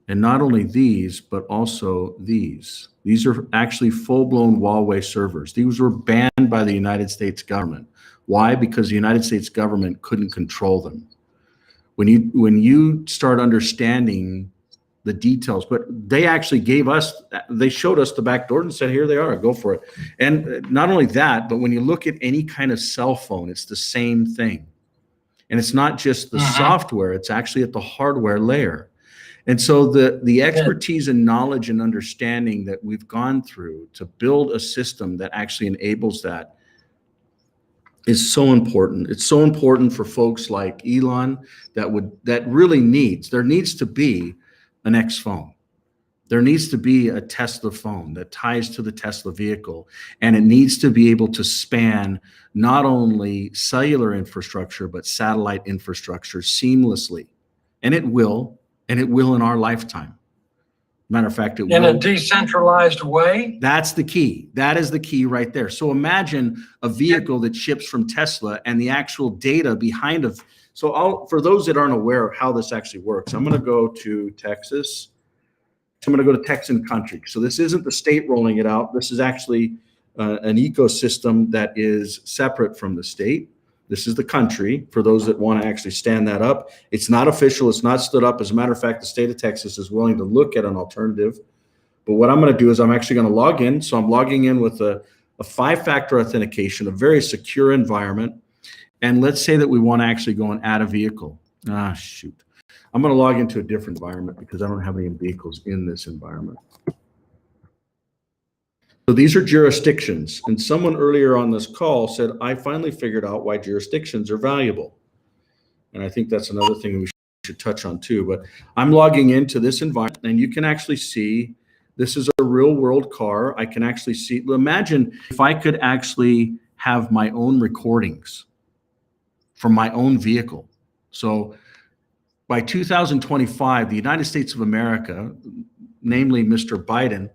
and not only these, but also these are actually full-blown Huawei servers. These were banned by the United States government. Why? Because the United States government couldn't control them. When you start understanding the details, but they actually they showed us the back doors and said, here they are, go for it. And not only that, but when you look at any kind of cell phone, it's the same thing. And it's not just the software, it's actually at the hardware layer. And so the expertise and knowledge and understanding that we've gone through to build a system that actually enables that is so important. It's so important for folks like Elon that really there needs to be an X phone. There needs to be a Tesla phone that ties to the Tesla vehicle, and it needs to be able to span not only cellular infrastructure, but satellite infrastructure seamlessly. And it will in our lifetime. Matter of fact, it will. In a decentralized way? That's the key. That is the key right there. So imagine a vehicle that ships from Tesla and the actual data behind it. So for those that aren't aware of how this actually works, I'm going to go to Texas. I'm going to go to Texan country. So this isn't the state rolling it out. This is actually an ecosystem that is separate from the state. This is the country, for those that want to actually stand that up. It's not official. It's not stood up. As a matter of fact, the state of Texas is willing to look at an alternative. But what I'm going to do is I'm actually going to log in. So I'm logging in with a 5-factor authentication, a very secure environment. And let's say that we want to actually go and add a vehicle. Shoot. I'm going to log into a different environment because I don't have any vehicles in this environment. So these are jurisdictions. And someone earlier on this call said, I finally figured out why jurisdictions are valuable. And I think that's another thing we should touch on too. But I'm logging into this environment, and you can actually see this is a real world car. I can actually see, imagine if I could actually have my own recordings from my own vehicle. So by 2025, the United States of America, namely Mr. Biden,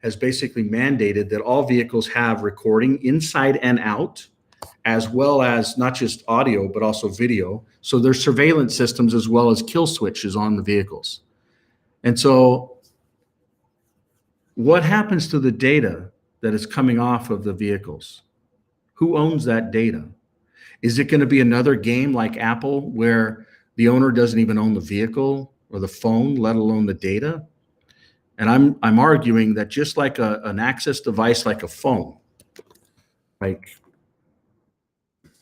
has basically mandated that all vehicles have recording inside and out, as well as not just audio, but also video. So there's surveillance systems as well as kill switches on the vehicles. And so what happens to the data that is coming off of the vehicles? Who owns that data? Is it going to be another game like Apple where the owner doesn't even own the vehicle or the phone, let alone the data? And I'm arguing that just like an access device, like a phone, like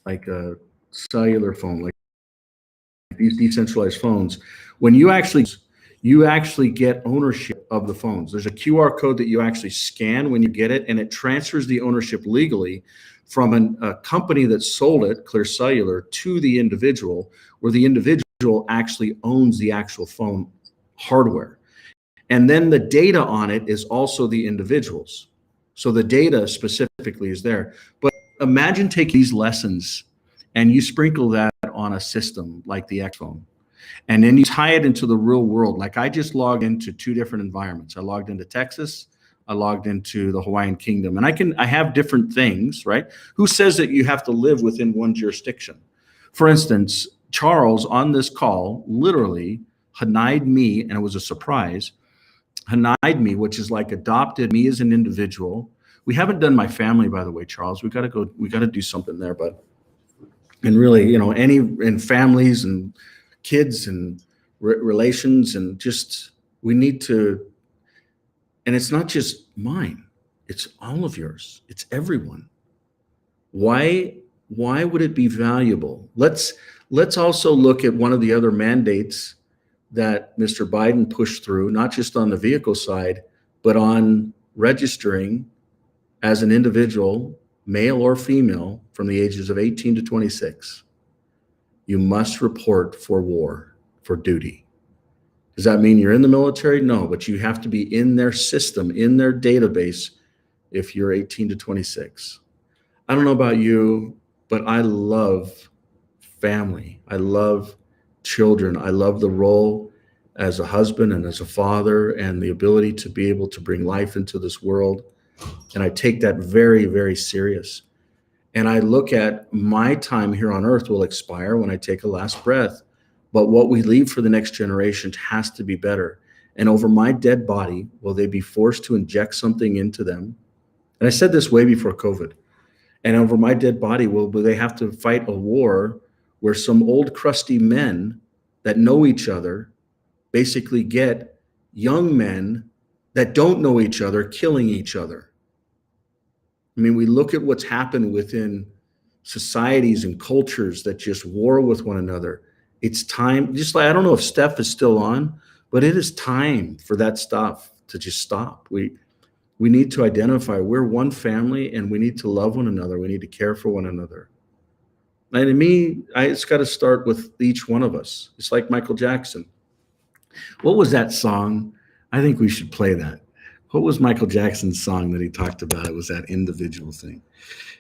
a cellular phone, like these decentralized phones, when you actually get ownership of the phones. There's a QR code that you actually scan when you get it, and it transfers the ownership legally from a company that sold it, Clear Cellular, to the individual, where the individual actually owns the actual phone hardware. And then the data on it is also the individual's. So the data specifically is there. But imagine taking these lessons and you sprinkle that on a system like the X phone. And then you tie it into the real world. Like I just logged into 2 different environments. I logged into Texas. I logged into the Hawaiian Kingdom. And I have different things, right? Who says that you have to live within one jurisdiction? For instance, Charles on this call literally denied me, and it was a surprise, denied me, which is like adopted me as an individual. We haven't done my family, by the way, Charles. We got to do something there, but, and really, and families and kids and relations, and just, we need to, and it's not just mine, it's all of yours. It's everyone. Why would it be valuable? Let's also look at one of the other mandates that Mr. Biden pushed through, not just on the vehicle side, but on registering as an individual, male or female, from the ages of 18 to 26. you must report for war, for duty. Does that mean you're in the military? No, but you have to be in their system, in their database if you're 18 to 26. I don't know about you, but I love family. I love children. I love the role as a husband and as a father and the ability to be able to bring life into this world. And I take that very, very serious. And I look at my time here on earth will expire when I take a last breath. But what we leave for the next generation has to be better. And over my dead body, will they be forced to inject something into them? And I said this way before COVID. And over my dead body, will they have to fight a war where some old crusty men that know each other basically get young men that don't know each other killing each other? I mean, we look at what's happened within societies and cultures that just war with one another. It's time, just like, I don't know if Steph is still on, but it is time for that stuff to just stop. We need to identify we're one family and we need to love one another. We need to care for one another. And to me, it's got to start with each one of us. It's like Michael Jackson. What was that song? I think we should play that. What was Michael Jackson's song that he talked about? It was that individual thing.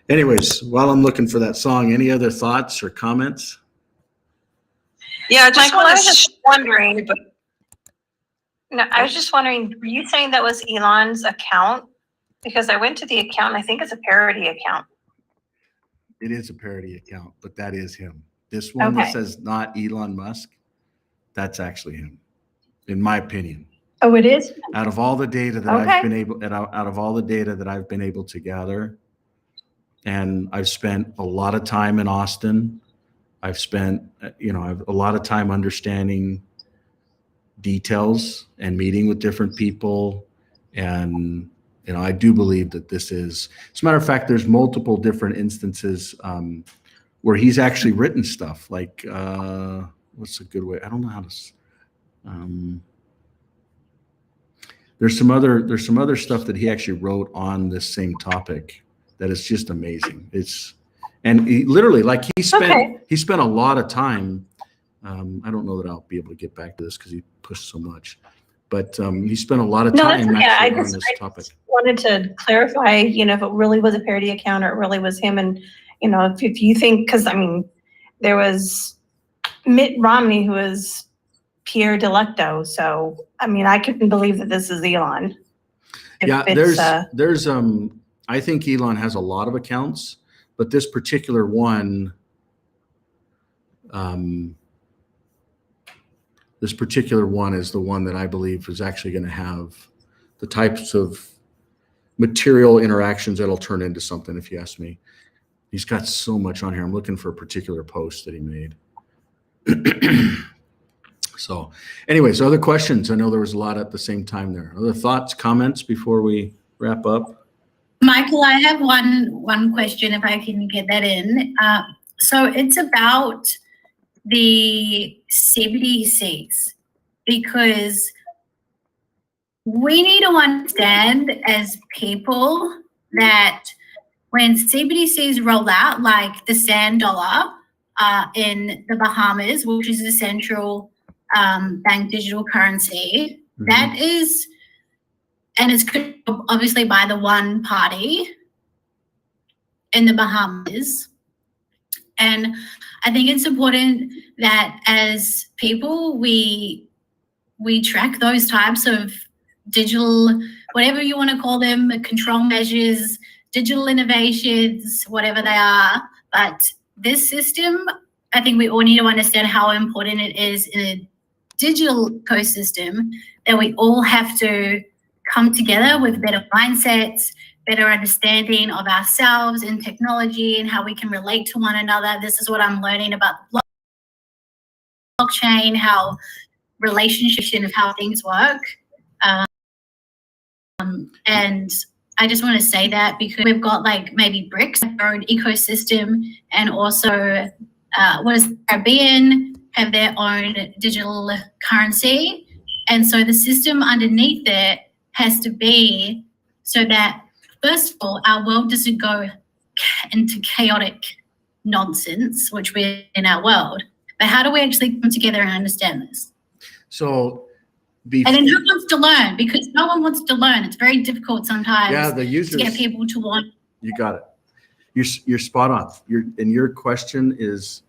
Anyways, while I'm looking for that song, any other thoughts or comments? Yeah, I just Michael, I want was to. just wondering. No, I was just wondering, were you saying that was Elon's account? Because I went to the account, and I think it's a parody account. It is a parody account, but that is him. This one that Okay. says not Elon Musk, that's actually him, in my opinion. Oh, it is? Out of all the data that Okay. I've been able, out of all the data that I've been able to gather, and I've spent a lot of time in Austin. I've spent, I've a lot of time understanding details and meeting with different people. And, I do believe that this is, as a matter of fact, there's multiple different instances where he's actually written stuff like, what's a good way? I don't know how to, there's some other stuff that he actually wrote on this same topic that is just amazing. And he literally, like he spent a lot of time. I don't know that I'll be able to get back to this because he pushed so much, but he spent a lot of No, that's time okay. actually on this topic. Wanted to clarify, if it really was a parody account or it really was him. And, if you think, because there was Mitt Romney who was Pierre Delecto. So, I couldn't believe that this is Elon. Yeah, there's I think Elon has a lot of accounts, but this particular one, is the one that I believe is actually going to have the types of material interactions that'll turn into something, if you ask me. He's got so much on here. I'm looking for a particular post that he made. So anyways, other questions? I know there was a lot at the same time there. Other thoughts, comments before we wrap up? Michael, I have one question if I can get that in. So it's about the CBDCs, because we need to understand as people that when CBDCs roll out, like the Sand Dollar in the Bahamas, which is a central bank digital currency, that is, and it's controlled obviously by the one party in the Bahamas. And I think it's important that as people, we track those types of digital, whatever you want to call them, control measures, digital innovations, whatever they are. But this system, I think we all need to understand how important it is in a digital ecosystem that we all have to come together with better mindsets, better understanding of ourselves and technology and how we can relate to one another. This is what I'm learning about the blockchain, how relationships and how things work. And I just want to say that because we've got like maybe BRICS, our own ecosystem, and also Caribbean have their own digital currency. And so the system underneath it has to be so that, first of all, our world doesn't go into chaotic nonsense, which we're in our world. But how do we actually come together and understand this? So And then who wants to learn? Because no one wants to learn. It's very difficult sometimes yeah, the to users, get people to want. you got it. You're spot on. Your question is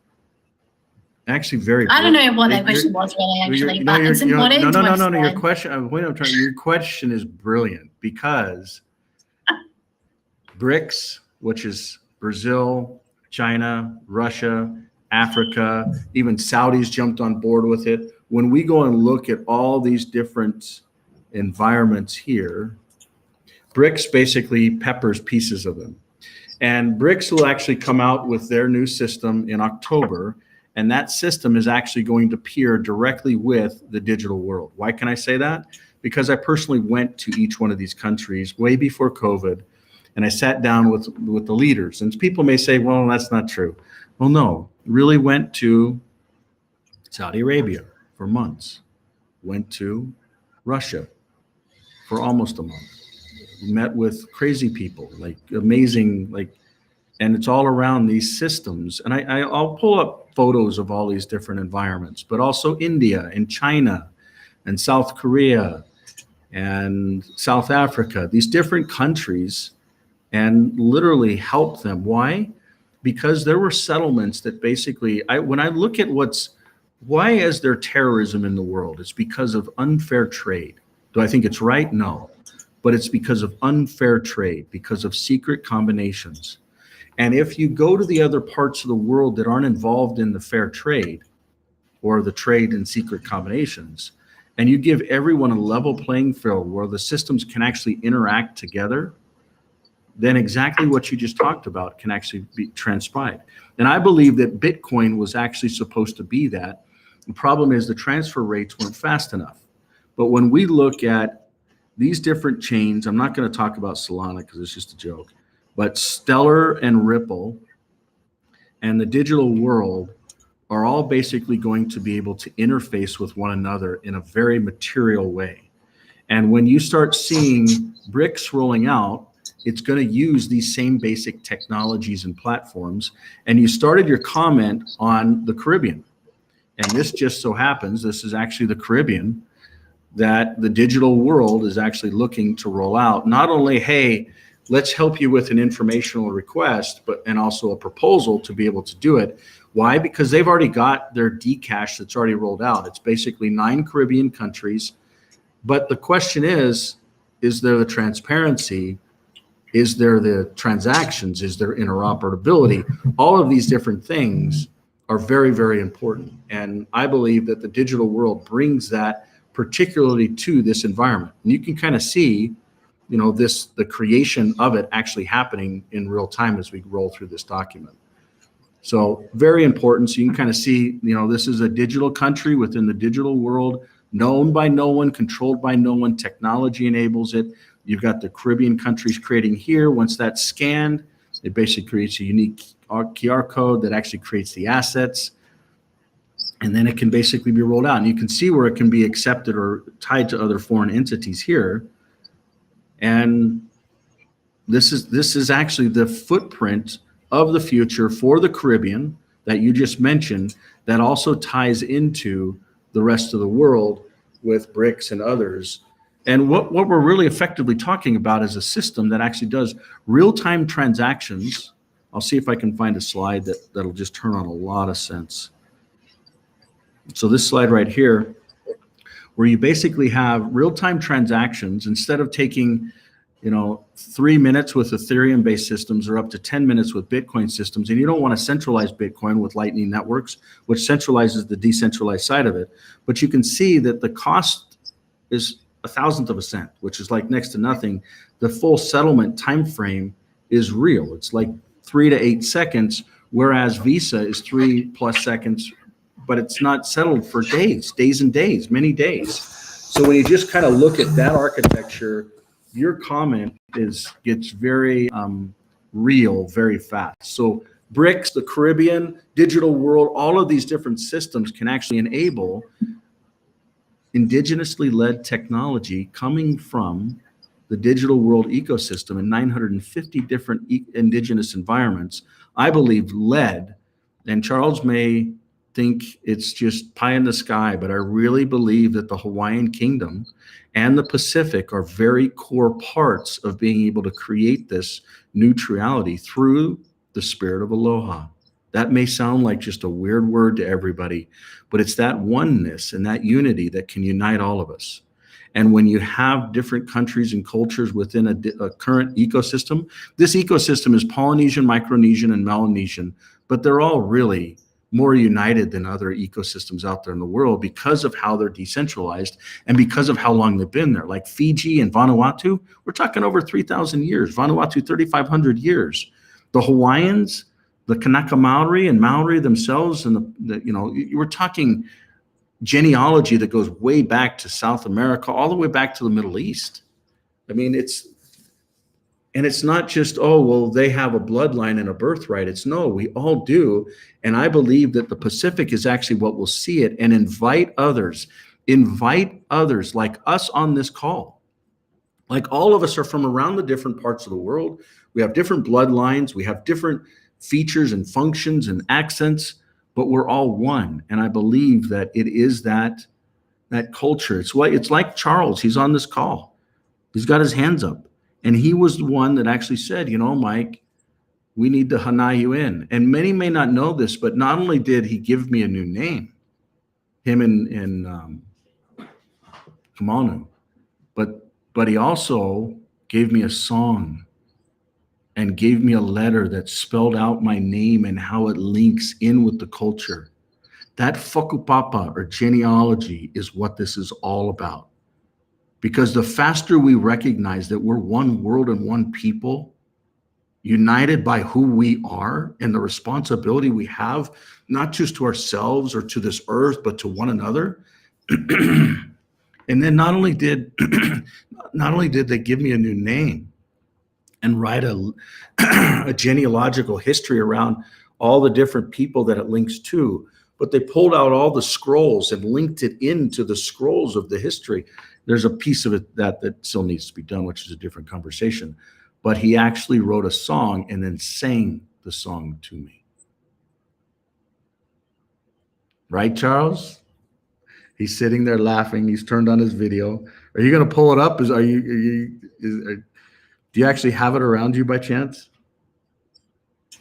actually very. I don't know what that You're- question was really, actually, No, but it's important no, to no. Your understand. question. Your question is brilliant because BRICS, which is Brazil, China, Russia, Africa, even Saudis jumped on board with it. When we go and look at all these different environments here, BRICS basically peppers pieces of them. And BRICS will actually come out with their new system in October. And that system is actually going to peer directly with the digital world. Why can I say that? Because I personally went to each one of these countries way before COVID, and I sat down with the leaders. And people may say, well, that's not true. Well, no, really went to Saudi Arabia for months, went to Russia for almost a month, met with crazy people, like amazing, and it's all around these systems. And I'll pull up photos of all these different environments, but also India and China and South Korea and South Africa, these different countries, and literally help them. Why? Because there were settlements that basically, when I look at why is there terrorism in the world? It's because of unfair trade. Do I think it's right? No. But it's because of unfair trade, because of secret combinations. And if you go to the other parts of the world that aren't involved in the fair trade or the trade in secret combinations, and you give everyone a level playing field where the systems can actually interact together, then exactly what you just talked about can actually be transpired. And I believe that Bitcoin was actually supposed to be that. The problem is the transfer rates weren't fast enough. But when we look at these different chains, I'm not going to talk about Solana because it's just a joke, but Stellar and Ripple and the digital world are all basically going to be able to interface with one another in a very material way. And when you start seeing BRICS rolling out, it's going to use these same basic technologies and platforms. And you started your comment on the Caribbean. And this just so happens, this is actually the Caribbean that the digital world is actually looking to roll out. Not only, hey, let's help you with an informational request, and also a proposal to be able to do it. Why? Because they've already got their Dcash that's already rolled out. It's basically 9 Caribbean countries. But the question is there the transparency? Is there the transactions? Is there interoperability? All of these different things are very, very important. And I believe that the digital world brings that particularly to this environment. And you can kind of see, the creation of it actually happening in real time as we roll through this document. So very important. So you can kind of see, this is a digital country within the digital world, known by no one, controlled by no one. Technology enables it. You've got the Caribbean countries creating here. Once that's scanned, it basically creates a unique QR code that actually creates the assets. And then it can basically be rolled out. And you can see where it can be accepted or tied to other foreign entities here. And this is actually the footprint of the future for the Caribbean that you just mentioned, that also ties into the rest of the world with BRICS and others. And what we're really effectively talking about is a system that actually does real-time transactions. I'll see if I can find a slide that'll just turn on a lot of sense. So this slide right here, where you basically have real-time transactions, instead of taking 3 minutes with Ethereum-based systems or up to 10 minutes with Bitcoin systems, and you don't want to centralize Bitcoin with Lightning Networks, which centralizes the decentralized side of it. But you can see that the cost is 1,000th of a cent, which is like next to nothing. The full settlement time frame is real. It's like 3 to 8 seconds, whereas Visa is 3+ seconds, but it's not settled for days and days, many days. So when you just kind of look at that architecture, your comment gets very real very fast. So BRICS, the Caribbean, digital world, all of these different systems can actually enable indigenously led technology coming from the digital world ecosystem in 950 different indigenous environments, I believe led, and Charles may think it's just pie in the sky, but I really believe that the Hawaiian Kingdom and the Pacific are very core parts of being able to create this neutrality through the spirit of aloha. That may sound like just a weird word to everybody, but it's that oneness and that unity that can unite all of us. And when you have different countries and cultures within a current ecosystem, this ecosystem is Polynesian, Micronesian, and Melanesian, but they're all really more united than other ecosystems out there in the world because of how they're decentralized and because of how long they've been there. Like Fiji and Vanuatu, we're talking over 3,000 years. Vanuatu, 3,500 years. The Hawaiians, the Kanaka Maori and Maori themselves, and we're talking genealogy that goes way back to South America, all the way back to the Middle East. I mean, it's not just, oh, well, they have a bloodline and a birthright. It's no, we all do. And I believe that the Pacific is actually what will see it and invite others like us on this call. Like all of us are from around the different parts of the world. We have different bloodlines. We have different features and functions and accents, but we're all one. And I believe that it is that culture. It's like Charles. He's on this call. He's got his hands up. And he was the one that actually said, Mike, we need to hana you in. And many may not know this, but not only did he give me a new name, him in Kamanu, but he also gave me a song and gave me a letter that spelled out my name and how it links in with the culture. That whakupapa or genealogy is what this is all about. Because the faster we recognize that we're one world and one people, united by who we are and the responsibility we have, not just to ourselves or to this earth, but to one another. And then not only did they give me a new name and write a genealogical history around all the different people that it links to, but they pulled out all the scrolls and linked it into the scrolls of the history. There's a piece of it that still needs to be done, which is a different conversation. But he actually wrote a song and then sang the song to me. Right, Charles? He's sitting there laughing. He's turned on his video. Are you going to pull it up? Do you actually have it around you by chance?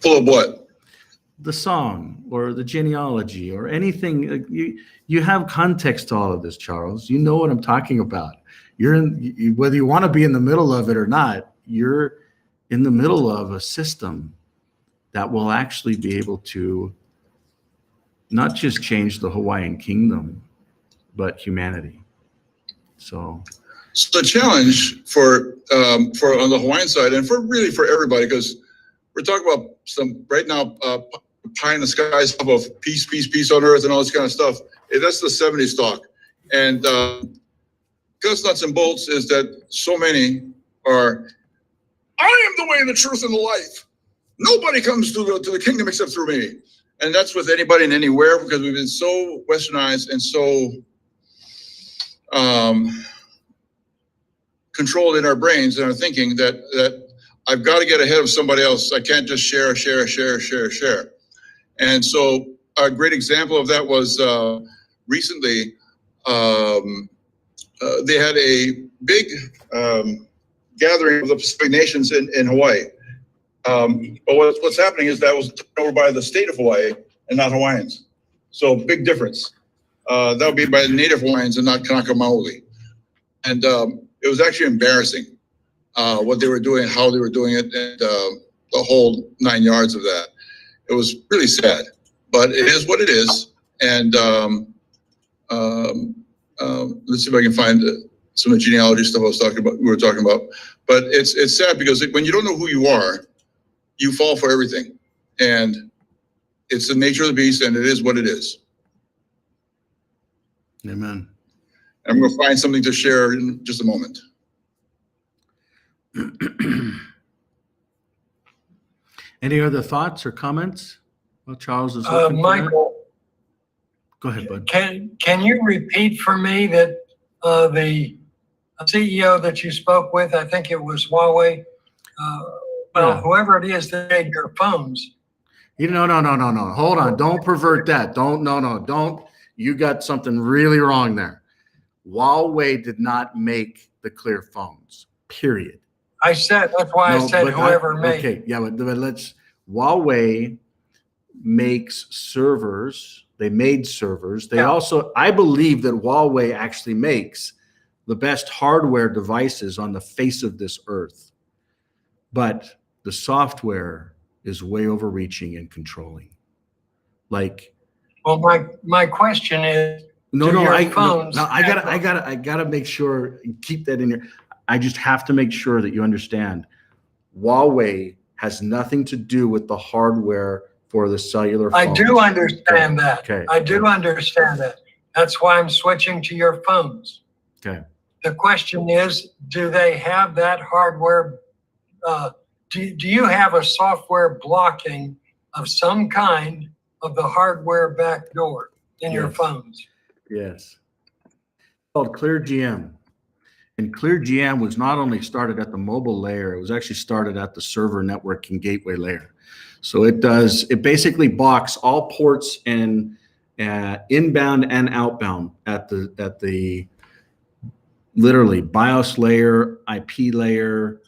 Full of what? The song or the genealogy or anything. You have context to all of this, Charles. You know what I'm talking about. Whether you want to be in the middle of it or not, you're in the middle of a system that will actually be able to not just change the Hawaiian Kingdom, but humanity. So the challenge for on the Hawaiian side and for everybody, because we're talking about some right now, pie in the sky stuff of peace, peace, peace on earth and all this kind of stuff. That's the 70s talk. And guts, nuts, and bolts is that so many are, I am the way, the truth, and the life. Nobody comes to the kingdom except through me. And that's with anybody and anywhere, because we've been so westernized and so controlled in our brains and our thinking that I've got to get ahead of somebody else. I can't just share. And so a great example of that was recently they had a big gathering of the Pacific nations in Hawaii. But what's happening is that was taken over by the state of Hawaii and not Hawaiians. So big difference. That would be by the native Hawaiians and not Kanaka Maoli. And it was actually embarrassing what they were doing, how they were doing it, and the whole 9 yards of that. It was really sad, but it is what it is. And let's see if I can find some of the genealogy stuff we were talking about. But it's sad because when you don't know who you are, you fall for everything. And it's the nature of the beast, and it is what it is. Amen. I'm going to find something to share in just a moment. Any other thoughts or comments? Well, Charles is Michael, go ahead, bud. Can you repeat for me that the CEO that you spoke with, I think it was Huawei, Yeah. whoever it is that made your phones, No. Hold on. Don't pervert that. Don't. You got something really wrong there. Huawei did not make the Clear phones, period. that's why I No, said but whoever made. Okay, yeah, but Huawei makes servers. They made servers. They Yeah. also, I believe that Huawei actually makes the best hardware devices on the face of this earth. But the software is way overreaching and controlling. Like, Well, my question is, no, Do your I phones I gotta make sure, keep that in your, I just have to make sure that you understand. Huawei has nothing to do with the hardware for the cellular I phones. do understand that. Okay. I do understand that. That's why I'm switching to your phones. Okay. The question is, do they have that hardware? Do you have a software blocking of some kind of the hardware backdoor in your Yes. phones? Yes. Called ClearGM. And ClearGM was not only started at the mobile layer, it was actually started at the server network and gateway layer. So it basically blocks all ports and inbound and outbound at the literally BIOS layer, IP layer,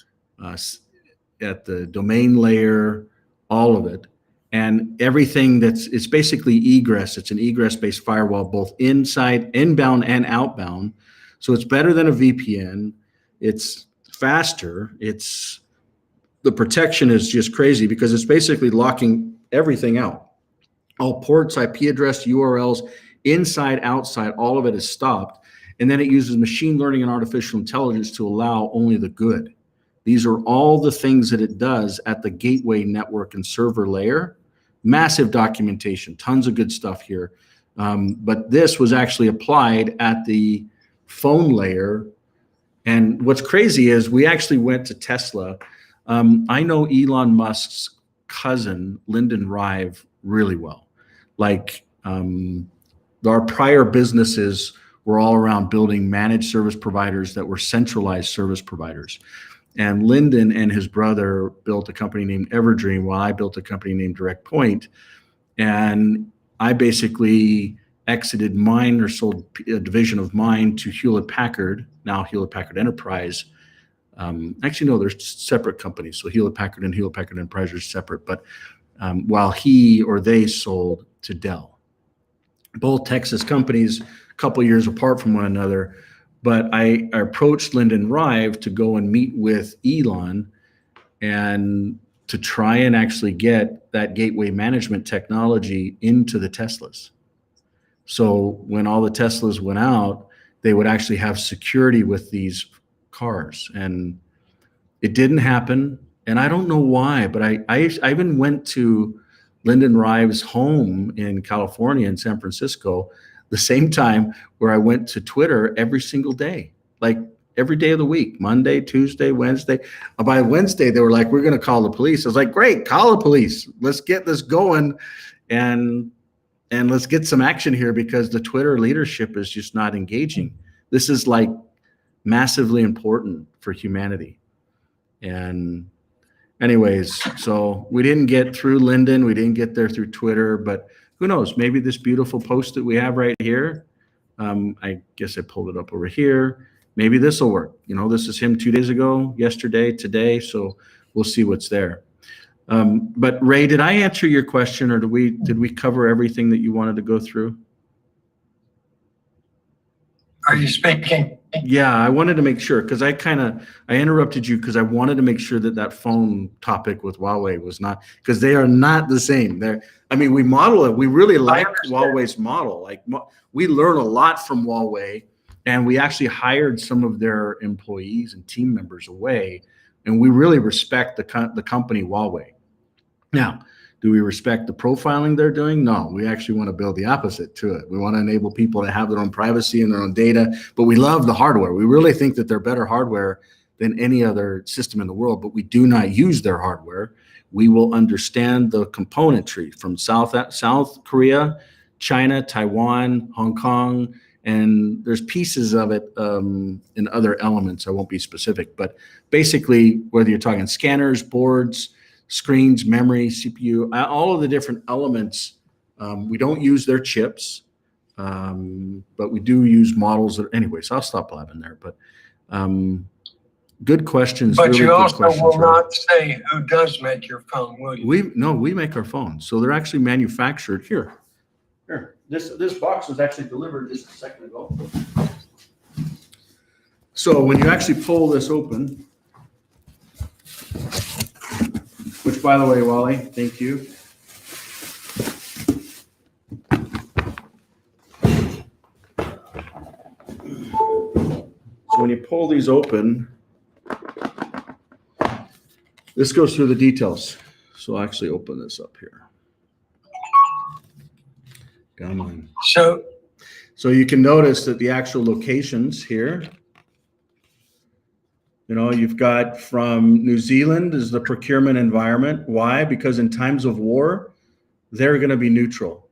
at the domain layer, all of it. And everything it's basically egress. It's an egress-based firewall, both inbound and outbound. So it's better than a VPN. It's faster. The protection is just crazy because it's basically locking everything out. All ports, IP address, URLs, inside, outside, all of it is stopped. And then it uses machine learning and artificial intelligence to allow only the good. These are all the things that it does at the gateway network and server layer. Massive documentation, tons of good stuff here. But this was actually applied at the phone layer. And what's crazy is we actually went to Tesla. I know Elon Musk's cousin, Lyndon Rive, really well. Like our prior businesses were all around building managed service providers that were centralized service providers. And Lyndon and his brother built a company named Everdream while I built a company named DirectPoint. And I basically exited mine or sold a division of mine to Hewlett Packard, now Hewlett Packard Enterprise. Actually, no, they're separate companies. So Hewlett Packard and Hewlett Packard Enterprise are separate. But while he or they sold to Dell. Both Texas companies, a couple years apart from one another. But I approached Lyndon Rive to go and meet with Elon and to try and actually get that gateway management technology into the Teslas. So when all the Teslas went out, they would actually have security with these cars. And it didn't happen. And I don't know why, but I even went to Lyndon Rive's home in California, in San Francisco, the same time where I went to Twitter every single day, like every day of the week, Monday, Tuesday, Wednesday. By Wednesday, they were like, we're going to call the police. I was like, great, call the police. Let's get this going and let's get some action here because the Twitter leadership is just not engaging. This is like massively important for humanity. And anyways, so we didn't get through Lyndon. We didn't get there through Twitter, but who knows? Maybe this beautiful post that we have right here, I guess I pulled it up over here. Maybe this will work. You know, this is him 2 days ago, yesterday, today. So we'll see what's there. But Ray, did I answer your question or did we cover everything that you wanted to go through? Are you speaking? Yeah, I wanted to make sure because I interrupted you because I wanted to make sure that phone topic with Huawei was not, because they are not the same. We model it. We really like Huawei's model. Like we learn a lot from Huawei, and we actually hired some of their employees and team members away, and we really respect the company Huawei. Now, do we respect the profiling they're doing? No, we actually want to build the opposite to it. We want to enable people to have their own privacy and their own data, but we love the hardware. We really think that they're better hardware than any other system in the world, but we do not use their hardware. We will understand the componentry from South Korea, China, Taiwan, Hong Kong, and there's pieces of it in other elements. I won't be specific, but basically, whether you're talking scanners, boards, screens, memory, CPU, all of the different elements. We don't use their chips, but we do use models that, anyways, I'll stop blabbing there, but good questions. But really you good also questions, will Ray. not say who does make your phone, will you? We make our phones. So they're actually manufactured here. Here, this box was actually delivered just a second ago. So when you actually pull this open, which by the way, Wally, thank you. So when you pull these open, this goes through the details. So I'll actually open this up here. Come on. So you can notice that the actual locations here, you've got from New Zealand is the procurement environment. Why? Because in times of war, they're going to be neutral.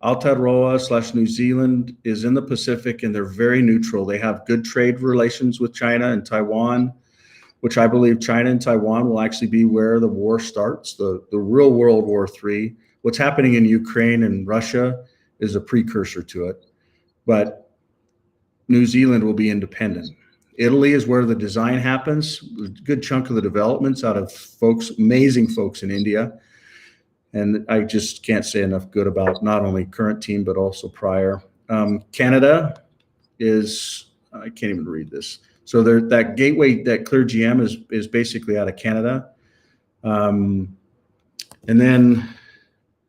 Aotearoa / New Zealand is in the Pacific and they're very neutral. They have good trade relations with China and Taiwan, which I believe China and Taiwan will actually be where the war starts, the real World War III. What's happening in Ukraine and Russia is a precursor to it. But New Zealand will be independent. Italy is where the design happens. A good chunk of the developments out of amazing folks in India. And I just can't say enough good about not only current team, but also prior. Canada is, I can't even read this. So that gateway, that Clear GM is basically out of Canada. And then,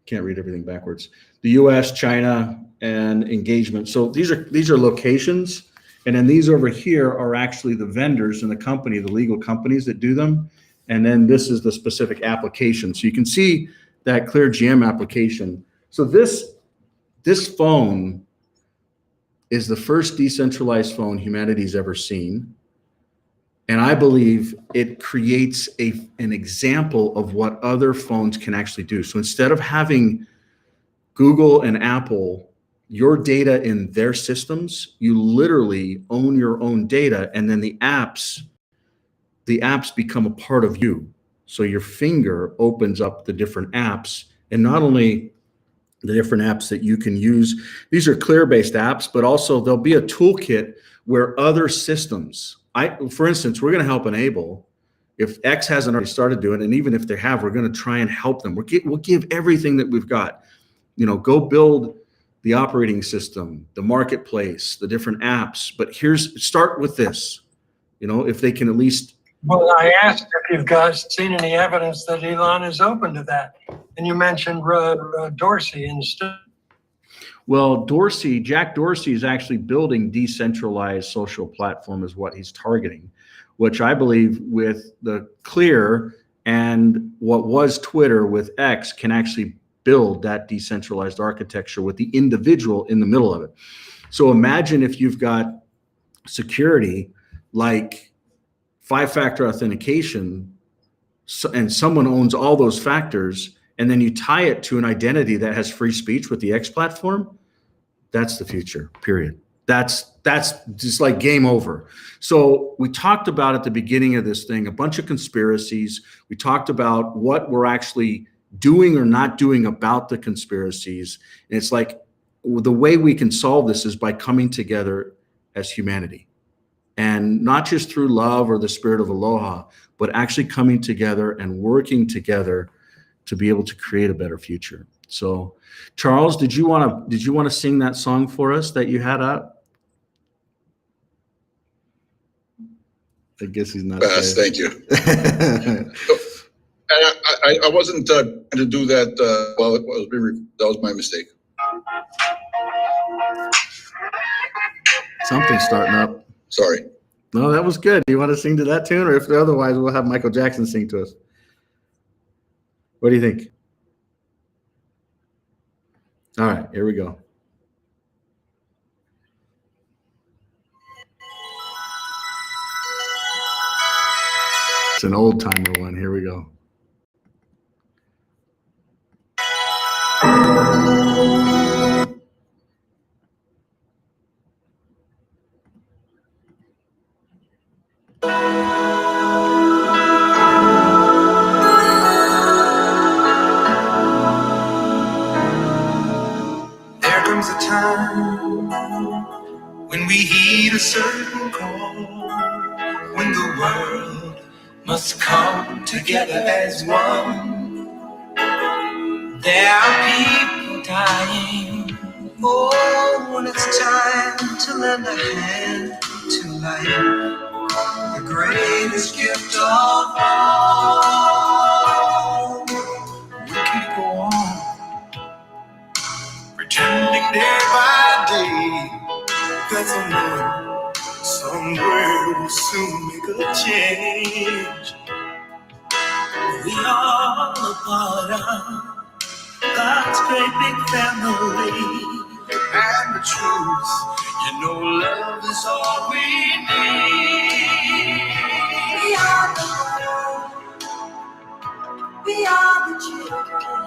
can't read everything backwards. The US, China, and engagement. So these are locations. And then these over here are actually the vendors and the legal companies that do them. And then this is the specific application. So you can see that Clear GM application. So this phone is the first decentralized phone humanity's ever seen. And I believe it creates an example of what other phones can actually do. So instead of having Google and Apple, your data in their systems, you literally own your own data, and then the apps become a part of you. So your finger opens up the different apps, and not only the different apps that you can use. These are Clear-based apps, but also there'll be a toolkit where other systems, for instance, we're going to help enable, if X hasn't already started doing it, and even if they have, we're going to try and help them. We'll give everything that we've got. Go build the operating system, the marketplace, the different apps. But start with this, if they can at least. Well, I asked if you've guys seen any evidence that Elon is open to that. And you mentioned Dorsey instead. Well, Jack Dorsey is actually building decentralized social platform is what he's targeting, which I believe with the Clear and what was Twitter with X can actually build that decentralized architecture with the individual in the middle of it. So imagine if you've got security like 5-factor authentication and someone owns all those factors, and then you tie it to an identity that has free speech with the X platform. That's the future, period. That's just like game over. So we talked about at the beginning of this thing, a bunch of conspiracies. We talked about what we're actually doing or not doing about the conspiracies. And it's like the way we can solve this is by coming together as humanity, and not just through love or the spirit of aloha, but actually coming together and working together to be able to create a better future. So Charles, did you want to sing that song for us that you had up? I guess he's not. Thank you. And I wasn't going to do that while it was being recorded. That was my mistake. Something's starting up. Sorry. No, that was good. Do you want to sing to that tune, or if otherwise we'll have Michael Jackson sing to us? What do you think? All right, here we go. It's an old timer one. Here we go. must come together as one. There are people dying. Oh, when it's time to lend a hand to life, the greatest gift of all. We can go on pretending day by day that somewhere will soon make a change. We are a part of God's great big family. And the truth, love is all we need. We are the world. We are the children.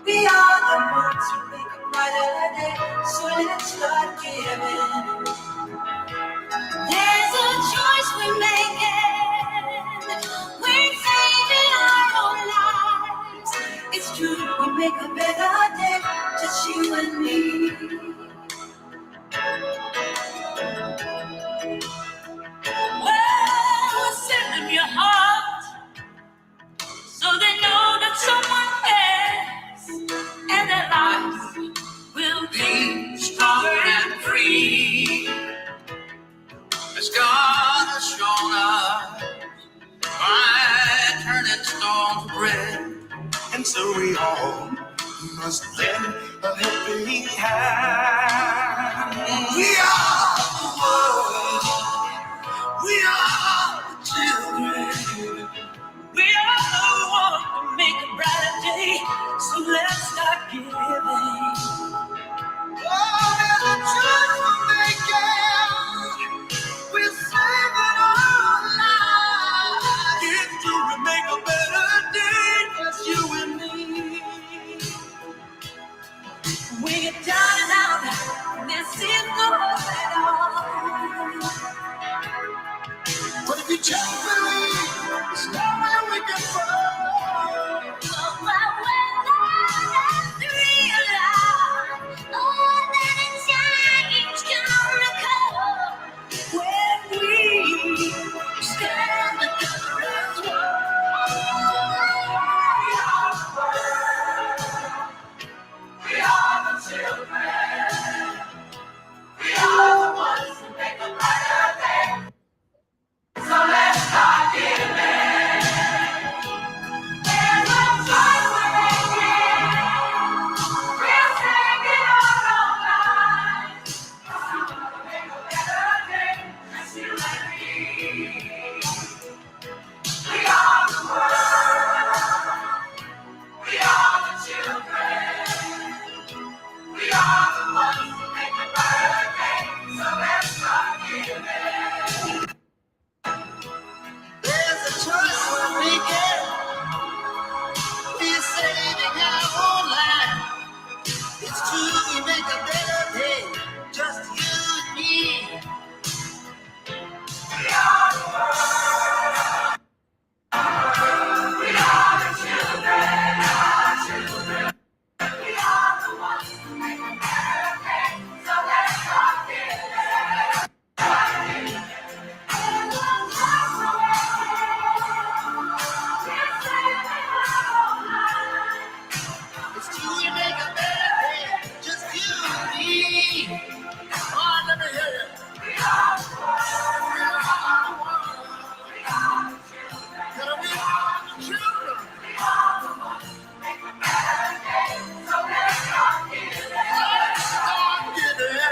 We are the ones who make a brighter day. So let's start giving. There's a choice we're making. We're saving our own lives. It's true, we make a better day, just you and me. Well, send them your heart, so they know that someone cares, and their lives will be stronger and free. As God has shown us by turning stone to bread, and so we all must lend a helping hand. We are the world. We are the children. We are the one to make a brighter day. So let's start giving. Oh, there's a choice we're making. We're saving our lives. Get to make a better day, just you and me. We get down and out, and there seems no hope at all. But if you just believe, there's nowhere we can fall. Oh, but when others realize, oh, that a change gonna come when we stand together as one. We are the children. We are the ones who make a brighter day. So let's start giving. There's a choice we're making. We're taking our own lives. So we'll make a better day, just you and me. We are the world. We are the children. We are the ones who make a brighter day. So let's start giving. There's a choice we're making. We're saving our own life. It's true, we make a better day, just you and me. We are the world. We are the children, our children. We are the ones who make a better day, so let's start giving. It's true, we make a better day, just you and me. Oh, let me hear you. We are the world. We are the world. We are the children. We are the children. We are the ones who make a better day, so let's start giving. Let's start giving.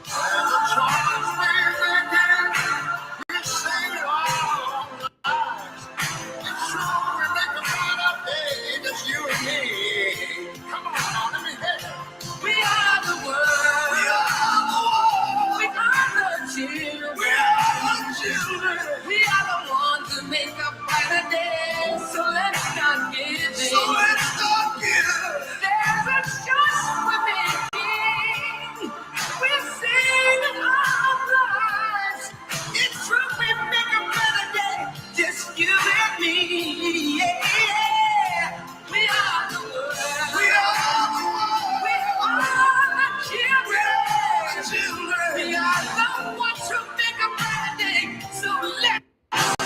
There's a choice we're making. We're saving our own lives. It's true, we make a better day, just you and me. Come on, let me hear you. We are the world. We are the world. We are the children. We are the children. We are the ones who make a brighter day. So let's start giving. So let's start giving. There's a choice we're making. We're saving our lives. It's true, we make a better day. Just you and me. Yeah, yeah. We are the world. We are the world. We are the children. We are the ones who make a better day. So let's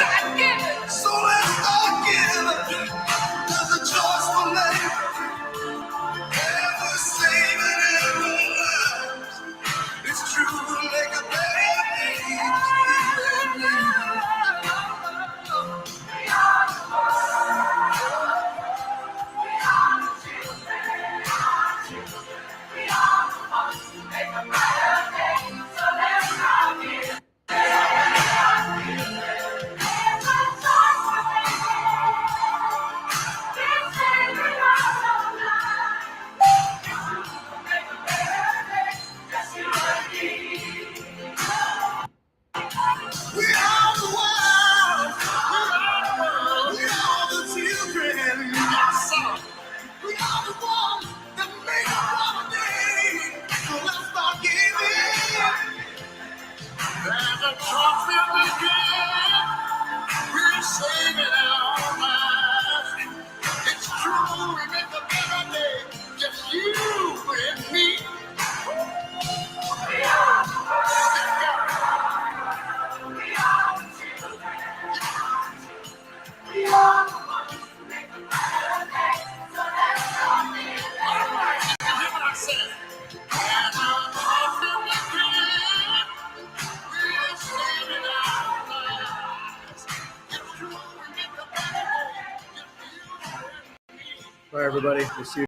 Bye, everybody. We'll see you.